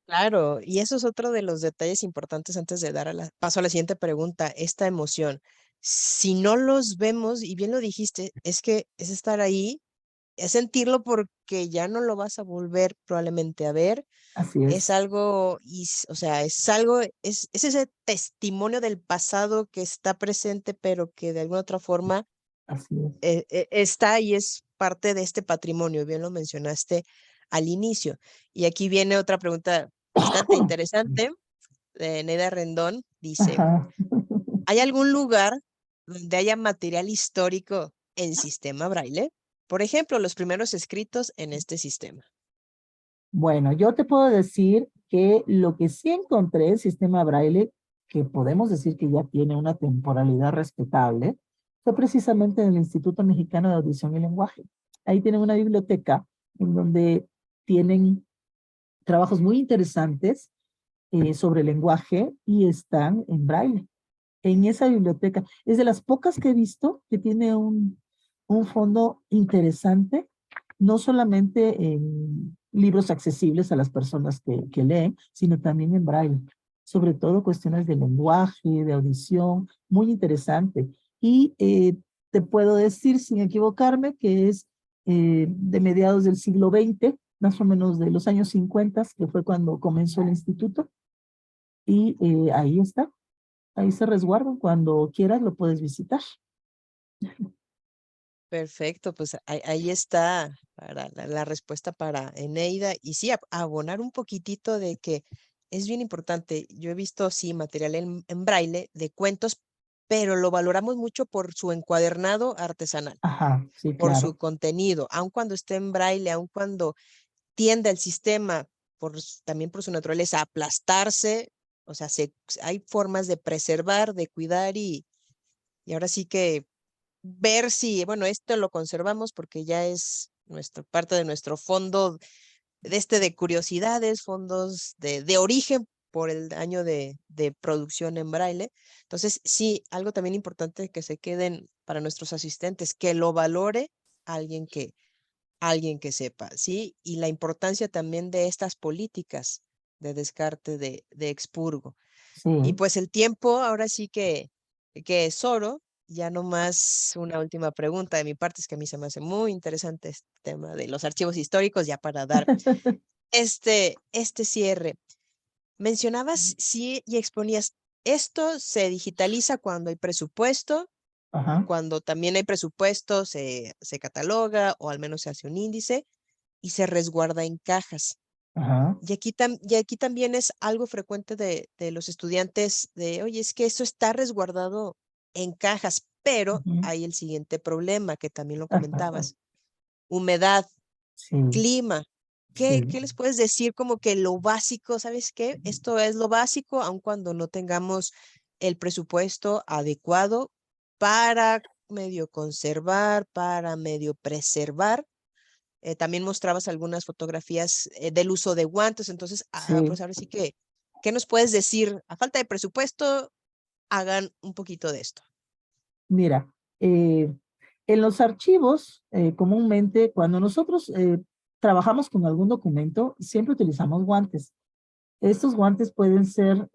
S2: Claro, y eso es otro de los detalles importantes antes de dar paso a la siguiente pregunta, esta emoción. Si no los vemos, y bien lo dijiste, es que es estar ahí, es sentirlo porque ya no lo vas a volver probablemente a ver.
S3: Así
S2: Es
S3: es,
S2: algo, o sea, es algo, es ese testimonio del pasado que está presente, pero que de alguna otra forma
S3: así es.
S2: está y es parte de este patrimonio, bien lo mencionaste al inicio. Y aquí viene otra pregunta bastante interesante de Neida Rendón. Dice,
S3: Ajá.
S2: ¿hay algún lugar donde haya material histórico en sistema braille? Por ejemplo, los primeros escritos en este sistema.
S3: Bueno, yo te puedo decir que lo que sí encontré el sistema Braille, que podemos decir que ya tiene una temporalidad respetable, fue precisamente en el Instituto Mexicano de Audición y Lenguaje. Ahí tienen una biblioteca en donde tienen trabajos muy interesantes sobre lenguaje y están en Braille. En esa biblioteca es de las pocas que he visto que tiene un fondo interesante, no solamente en libros accesibles a las personas que leen, sino también en braille, sobre todo cuestiones de lenguaje, de audición, muy interesante. Y te puedo decir, sin equivocarme, que es de mediados del siglo XX, más o menos de los años 50, que fue cuando comenzó el instituto, y ahí está. Ahí se resguardan. Cuando quieras lo puedes visitar.
S2: Perfecto, pues ahí está para la respuesta para Eneida. Y sí, abonar un poquitito de que es bien importante. Yo he visto, sí, material en braille de cuentos, pero lo valoramos mucho por su encuadernado artesanal,
S3: Ajá, sí,
S2: por su
S3: claro.
S2: contenido, aun cuando esté en braille, aun cuando tiende el sistema, también por su naturaleza, a aplastarse. O sea, hay formas de preservar, de cuidar y ahora sí que ver si, bueno, esto lo conservamos porque ya es parte de nuestro fondo de curiosidades, fondos de origen, por el año de producción en braille. Entonces, sí, algo también importante que se queden para nuestros asistentes, que lo valore alguien que sepa, ¿sí? Y la importancia también de estas políticas de descarte de expurgo. Y
S3: Sí.
S2: pues el tiempo ahora sí que es oro. Ya nomás una última pregunta de mi parte, es que a mí se me hace muy interesante este tema de los archivos históricos, ya para dar este cierre. Mencionabas, sí, y exponías, esto se digitaliza cuando hay presupuesto,
S3: Ajá,
S2: cuando también hay presupuesto, se cataloga o al menos se hace un índice y se resguarda en cajas.
S3: ajá,
S2: Y aquí también es algo frecuente de los estudiantes de, oye, es que eso está resguardado en cajas, pero
S3: ujú,
S2: hay el siguiente problema que también lo
S3: ajá,
S2: comentabas, humedad,
S3: sí,
S2: clima.
S3: sí,
S2: ¿Qué les puedes decir como que lo básico, sabes qué? Esto es lo básico, aun cuando no tengamos el presupuesto adecuado para medio conservar, para medio preservar. También mostrabas algunas fotografías del uso de guantes, entonces,
S3: sí.
S2: pues ahora sí que, ¿qué nos puedes decir? A falta de presupuesto, hagan un poquito de esto.
S3: Mira, en los archivos, comúnmente, cuando nosotros trabajamos con algún documento, siempre utilizamos guantes. Estos guantes pueden ser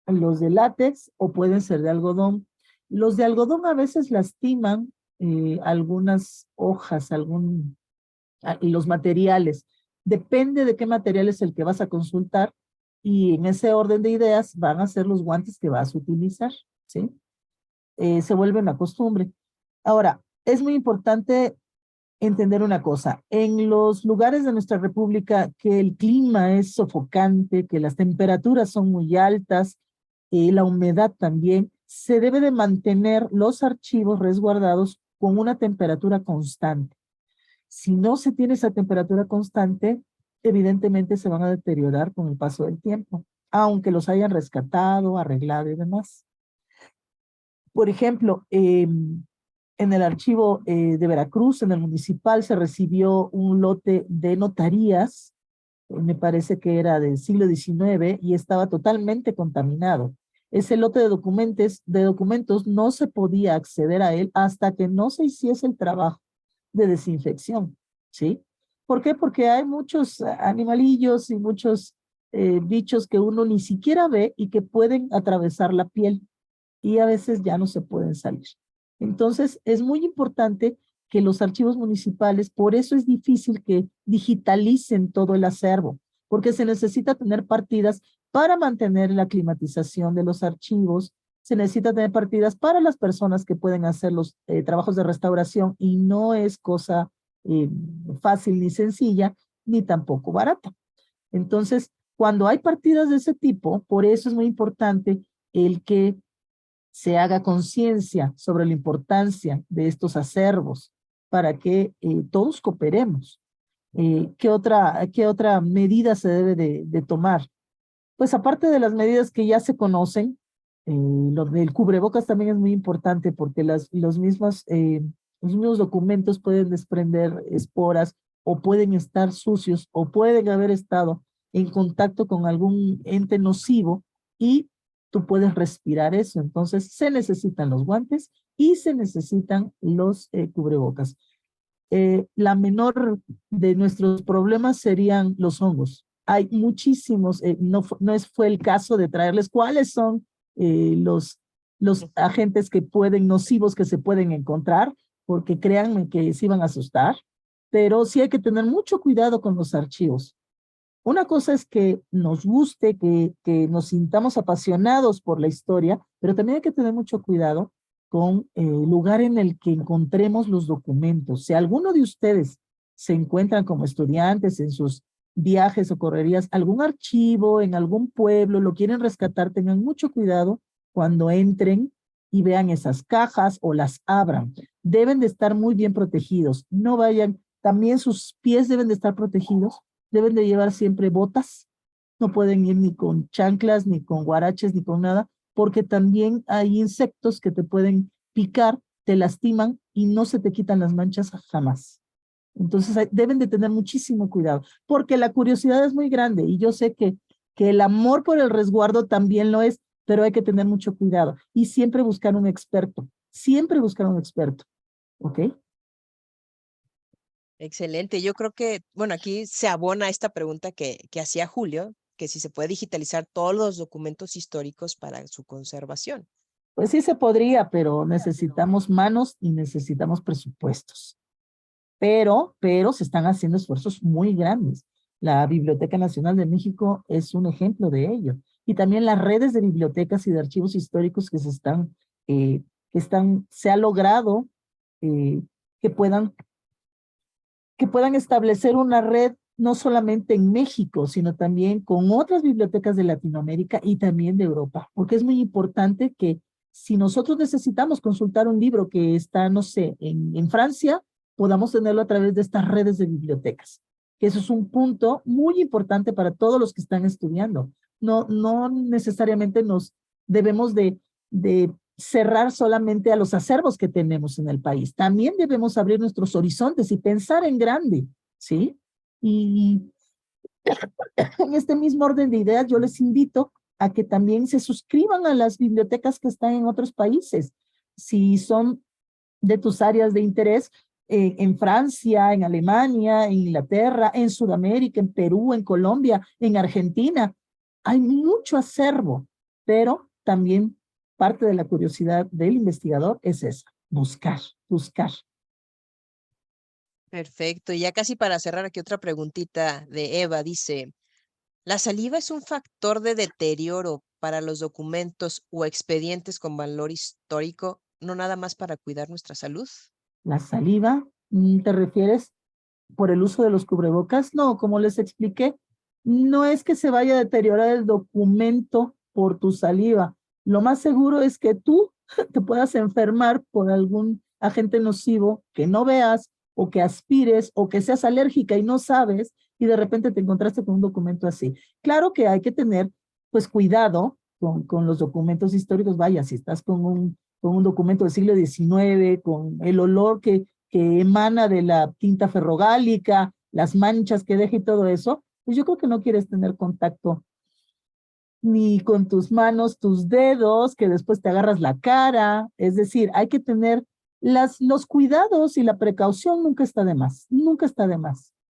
S3: los de látex o pueden ser de algodón. Los de algodón a veces lastiman algunas hojas, y los materiales. Depende de qué material es el que vas a consultar y en ese orden de ideas van a ser los guantes que vas a utilizar, ¿sí? Se vuelve una costumbre. Ahora, es muy importante entender una cosa. En los lugares de nuestra república que el clima es sofocante, que las temperaturas son muy altas, la humedad también, se debe de mantener los archivos resguardados con una temperatura constante. Si no se tiene esa temperatura constante, evidentemente se van a deteriorar con el paso del tiempo, aunque los hayan rescatado, arreglado y demás. Por ejemplo, en el archivo de Veracruz, en el municipal, se recibió un lote de notarías, me parece que era del siglo XIX y estaba totalmente contaminado. Ese lote de documentos no se podía acceder a él hasta que no se hiciese el trabajo de desinfección, ¿sí? ¿Por qué? Porque hay muchos animalillos y muchos bichos que uno ni siquiera ve y que pueden atravesar la piel y a veces ya no se pueden salir. Entonces, es muy importante que los archivos municipales, por eso es difícil que digitalicen todo el acervo, porque se necesita tener partidas para mantener la climatización de los archivos, se necesita tener partidas para las personas que pueden hacer los trabajos de restauración y no es cosa fácil ni sencilla, ni tampoco barata. Entonces, cuando hay partidas de ese tipo, por eso es muy importante el que se haga conciencia sobre la importancia de estos acervos para que todos cooperemos. ¿Qué otra medida se debe de tomar? Pues aparte de las medidas que ya se conocen, lo del cubrebocas también es muy importante porque los mismos documentos pueden desprender esporas o pueden estar sucios o pueden haber estado en contacto con algún ente nocivo y tú puedes respirar eso. Entonces se necesitan los guantes y se necesitan los cubrebocas. La menor de nuestros problemas serían los hongos. Hay muchísimos, fue el caso de traerles cuáles son los agentes que pueden, nocivos que se pueden encontrar, porque créanme que se iban a asustar, pero sí hay que tener mucho cuidado con los archivos. Una cosa es que nos guste, que nos sintamos apasionados por la historia, pero también hay que tener mucho cuidado con el lugar en el que encontremos los documentos. Si alguno de ustedes se encuentran como estudiantes en sus viajes o correrías, algún archivo en algún pueblo, lo quieren rescatar, tengan mucho cuidado cuando entren y vean esas cajas o las abran. Deben de estar muy bien protegidos. No vayan, también sus pies deben de estar protegidos, deben de llevar siempre botas, no pueden ir ni con chanclas, ni con guaraches, ni con nada, porque también hay insectos que te pueden picar, te lastiman y no se te quitan las manchas jamás. Entonces deben de tener muchísimo cuidado, porque la curiosidad es muy grande y yo sé que el amor por el resguardo también lo es, pero hay que tener mucho cuidado y siempre buscar un experto, ¿ok?
S2: Excelente. Yo creo que, bueno, aquí se abona esta pregunta que hacía Julio, que si se puede digitalizar todos los documentos históricos para su conservación.
S3: Pues sí se podría, pero necesitamos manos y necesitamos presupuestos. Pero se están haciendo esfuerzos muy grandes. La Biblioteca Nacional de México es un ejemplo de ello. Y también las redes de bibliotecas y de archivos históricos que se ha logrado eh, que puedan establecer una red no solamente en México, sino también con otras bibliotecas de Latinoamérica y también de Europa, porque es muy importante que si nosotros necesitamos consultar un libro que está, no sé, en Francia, podamos tenerlo a través de estas redes de bibliotecas. Que eso es un punto muy importante para todos los que están estudiando. No necesariamente nos debemos de cerrar solamente a los acervos que tenemos en el país. También debemos abrir nuestros horizontes y pensar en grande, ¿sí? Y en este mismo orden de ideas, yo les invito a que también se suscriban a las bibliotecas que están en otros países. Si son de tus áreas de interés, en Francia, en Alemania, en Inglaterra, en Sudamérica, en Perú, en Colombia, en Argentina, hay mucho acervo, pero también parte de la curiosidad del investigador es esa, buscar.
S2: Perfecto. Y ya casi para cerrar aquí otra preguntita de Eva, dice, ¿la saliva es un factor de deterioro para los documentos o expedientes con valor histórico, no nada más para cuidar nuestra salud?
S3: La saliva, ¿te refieres por el uso de los cubrebocas? No, como les expliqué, no es que se vaya a deteriorar el documento por tu saliva. Lo más seguro es que tú te puedas enfermar por algún agente nocivo que no veas o que aspires o que seas alérgica y no sabes y de repente te encontraste con un documento así. Claro que hay que tener pues cuidado con los documentos históricos. Vaya, si estás con un documento del siglo XIX, con el olor que emana de la tinta ferrogálica, las manchas que deja y todo eso, pues yo creo que no quieres tener contacto ni con tus manos, tus dedos, que después te agarras la cara. Es decir, hay que tener los cuidados y la precaución nunca está de más,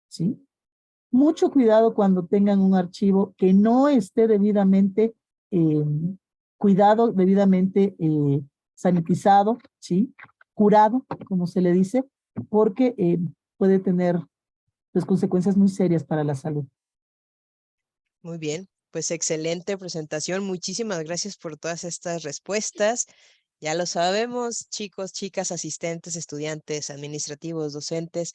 S3: ¿sí? Mucho cuidado cuando tengan un archivo que no esté debidamente eh, cuidado, debidamente sanitizado, ¿sí? Curado, como se le dice, porque puede tener pues, consecuencias muy serias para la salud.
S2: Muy bien, pues excelente presentación. Muchísimas gracias por todas estas respuestas. Ya lo sabemos, chicos, chicas, asistentes, estudiantes, administrativos, docentes.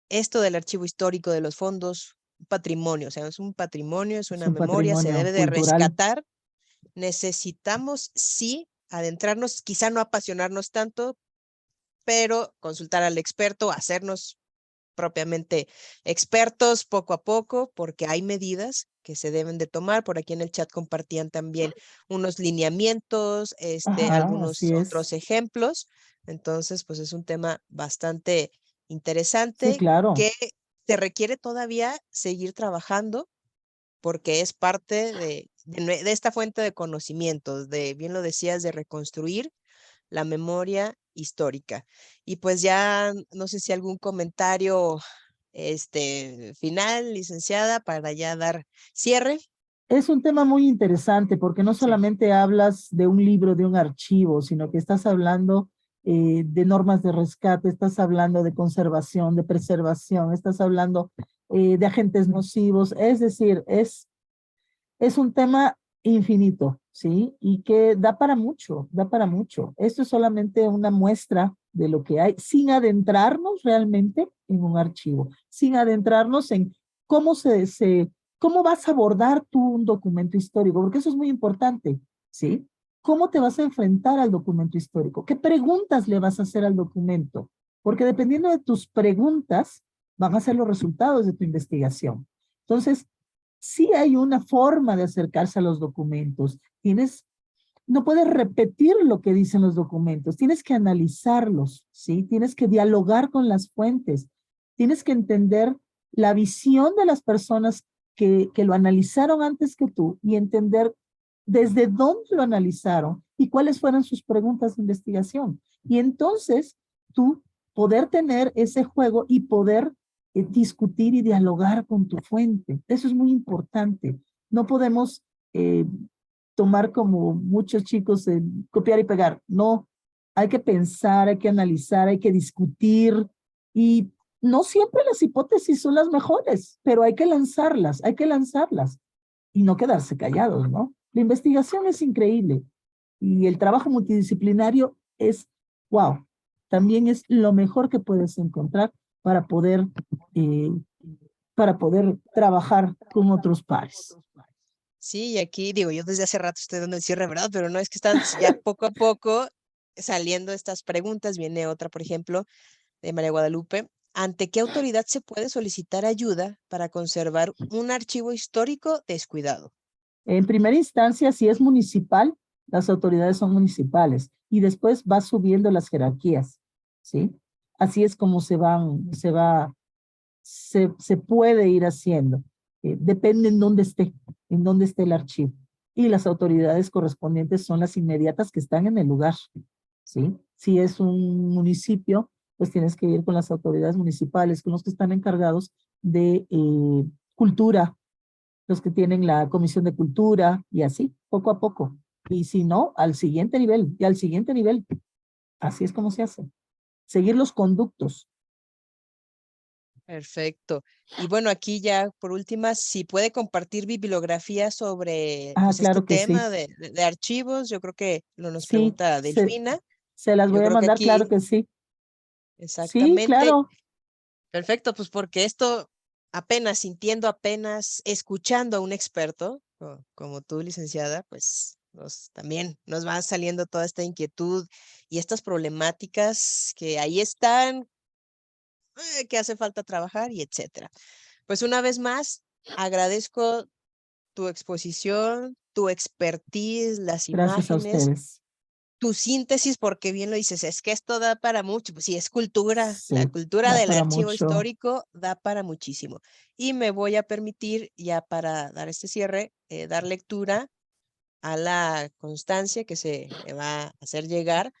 S2: Esto del archivo histórico de los fondos, un patrimonio, o sea, es un patrimonio, es
S3: Es
S2: una
S3: un
S2: memoria, se
S3: patrimonio
S2: debe de
S3: cultural.
S2: rescatar. Necesitamos, sí, adentrarnos, quizá no apasionarnos tanto, pero consultar al experto, hacernos propiamente expertos poco a poco, porque hay medidas que se deben de tomar. Por aquí en el chat compartían también unos lineamientos,
S3: Ajá,
S2: algunos
S3: así es.
S2: otros ejemplos. Entonces, pues es un tema bastante
S3: Sí,
S2: interesante
S3: claro.
S2: que se requiere todavía seguir trabajando porque es parte de esta fuente de conocimientos, de, bien lo decías, de reconstruir la memoria histórica. Y pues ya no sé si algún comentario final, licenciada, para ya dar cierre.
S3: Es un tema muy interesante porque no
S2: Sí.
S3: solamente hablas de un libro, de un archivo, sino que estás hablando de normas de rescate, estás hablando de conservación, de preservación, estás hablando de agentes nocivos. Es decir, es un tema infinito, ¿sí? Y que da para mucho, da para mucho. Esto es solamente una muestra de lo que hay, sin adentrarnos realmente en un archivo, sin adentrarnos en cómo cómo vas a abordar tú un documento histórico, porque eso es muy importante, ¿sí? ¿Cómo te vas a enfrentar al documento histórico? ¿Qué preguntas le vas a hacer al documento? Porque dependiendo de tus preguntas, van a ser los resultados de tu investigación. Entonces, sí hay una forma de acercarse a los documentos. No puedes repetir lo que dicen los documentos, tienes que analizarlos, ¿sí? Tienes que dialogar con las fuentes, tienes que entender la visión de las personas que lo analizaron antes que tú y entender desde dónde lo analizaron y cuáles fueron sus preguntas de investigación. Y entonces tú poder tener ese juego y poder discutir y dialogar con tu fuente. Eso es muy importante. No podemos tomar como muchos chicos copiar y pegar. No, hay que pensar, hay que analizar, hay que discutir y no siempre las hipótesis son las mejores, pero hay que lanzarlas y no quedarse callados, ¿no? La investigación es increíble y el trabajo multidisciplinario es, wow, también es lo mejor que puedes encontrar para poder trabajar con otros pares.
S2: Sí, y aquí digo, yo desde hace rato estoy dando el cierre, ¿verdad? Pero no es que están ya poco a poco saliendo estas preguntas. Viene otra, por ejemplo, de María Guadalupe. ¿Ante qué autoridad se puede solicitar ayuda para conservar un archivo histórico descuidado?
S3: En primera instancia, si es municipal, las autoridades son municipales y después va subiendo las jerarquías, ¿sí? Así es como se puede ir haciendo. Depende en dónde esté el archivo. Y las autoridades correspondientes son las inmediatas que están en el lugar, ¿sí? Si es un municipio, pues tienes que ir con las autoridades municipales, con los que están encargados de cultura, los que tienen la comisión de cultura y así, poco a poco. Y si no, al siguiente nivel y al siguiente nivel. Así es como se hace. Seguir los conductos.
S2: Perfecto. Y bueno, aquí ya por última, si puede compartir bibliografía sobre pues, este
S3: Claro que sí.
S2: tema de archivos, yo creo que lo nos
S3: Sí,
S2: pregunta Delfina.
S3: se las
S2: Yo
S3: voy a
S2: creo que
S3: mandar, claro
S2: aquí,
S3: que sí. Sí,
S2: exactamente.
S3: claro.
S2: Perfecto, pues porque esto apenas sintiendo, apenas escuchando a un experto como tú, licenciada, pues también nos va saliendo toda esta inquietud y estas problemáticas que ahí están, que hace falta trabajar y etcétera. Pues una vez más, agradezco tu exposición, tu expertise, las
S3: Gracias a
S2: imágenes,
S3: ustedes.
S2: tu síntesis, porque bien lo dices, es que esto da para mucho, pues sí, es cultura, la
S3: Sí,
S2: cultura
S3: da
S2: del
S3: para
S2: archivo
S3: mucho.
S2: histórico da para muchísimo. Y me voy a permitir, ya para dar este cierre, dar lectura a la constancia que se me va a hacer llegar.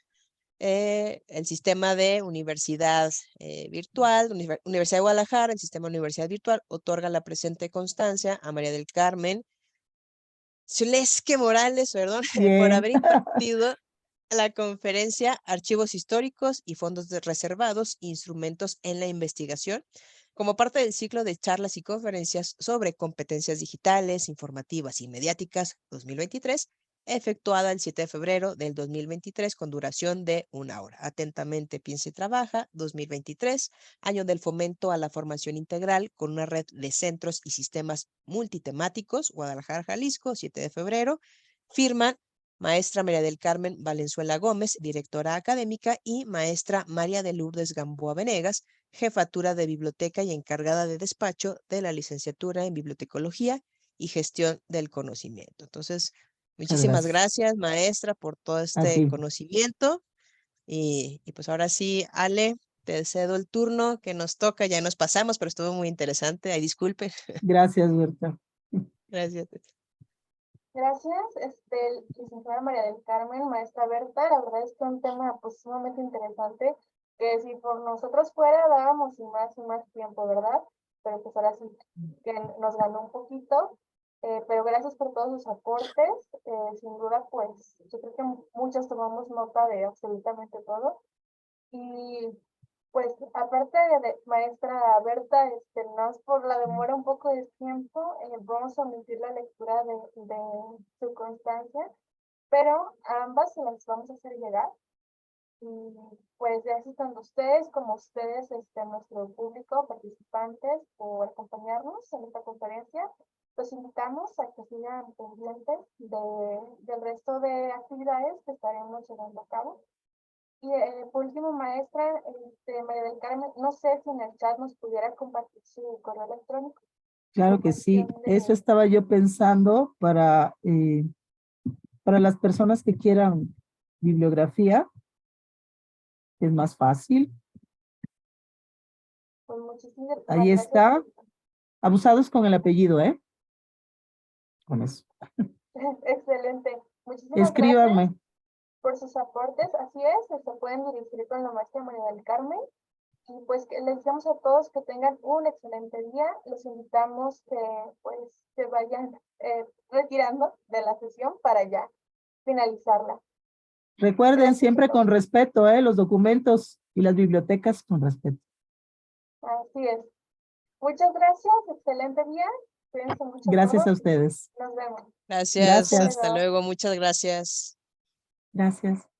S2: El sistema de universidad virtual, Universidad de Guadalajara, el sistema de universidad virtual, otorga la presente constancia a María del Carmen Zulesque Morales, perdón, por
S3: Bien.
S2: haber impartido la conferencia Archivos Históricos y Fondos Reservados, Instrumentos en la Investigación, como parte del ciclo de charlas y conferencias sobre competencias digitales, informativas y mediáticas 2023, efectuada el 7 de febrero del 2023 con duración de 1 hora. Atentamente, Piensa y Trabaja, 2023, año del fomento a la formación integral con una red de centros y sistemas multitemáticos, Guadalajara, Jalisco, 7 de febrero, firman maestra María del Carmen Valenzuela Gómez, directora académica, y maestra María de Lourdes Gamboa Venegas, jefatura de biblioteca y encargada de despacho de la licenciatura en bibliotecología y gestión del conocimiento. Entonces,
S3: Muchas
S2: muchísimas
S3: gracias.
S2: gracias, maestra, por todo
S3: A
S2: este
S3: ti.
S2: conocimiento. Y pues ahora sí, Ale, te cedo el turno que nos toca, ya nos pasamos, pero estuvo muy interesante. Ay, disculpe.
S3: Gracias, Berta.
S2: Gracias.
S1: Gracias, licenciada María del Carmen, maestra Berta. La verdad es que un tema pues sumamente interesante, que si por nosotros fuera dábamos y más tiempo, ¿verdad? Pero pues ahora sí que nos ganó un poquito. Pero gracias por todos sus aportes. Sin duda, pues yo creo que muchos tomamos nota de absolutamente todo. Y pues aparte de maestra Berta, más por la demora un poco de tiempo, vamos a omitir la lectura de su constancia, pero a ambas se las vamos a hacer llegar. Y pues gracias tanto a ustedes como a ustedes, nuestro público, participantes, por acompañarnos en esta conferencia. Los invitamos a que sigan pendientes del resto de actividades que estaremos llevando a cabo. Y por último, maestra, María del Carmen, no sé si en el chat nos pudiera compartir su correo electrónico.
S3: Claro
S1: Por
S3: que sí.
S1: cuestión
S3: Eso
S1: de...
S3: estaba yo pensando para las personas que quieran bibliografía. Es más fácil.
S1: Pues muchísimas
S3: Ahí
S1: gracias.
S3: está. Abusados con el apellido, ¿eh? con eso.
S1: Excelente. Muchísimas gracias
S3: Escríbanme.
S1: por sus aportes. Así es, se pueden dirigir con la maestra María del Carmen. Y pues que les deseamos a todos que tengan un excelente día. Los invitamos que pues se vayan retirando de la sesión para ya finalizarla.
S3: Recuerden
S1: Gracias a
S3: siempre
S1: todos.
S3: con respeto, los documentos y las bibliotecas con respeto.
S1: Así es. Muchas gracias, excelente día. Cuídense mucho
S3: Gracias a
S1: todos.
S3: ustedes.
S1: Nos vemos.
S2: Gracias,
S3: Gracias.
S2: hasta luego, muchas gracias.
S3: Gracias.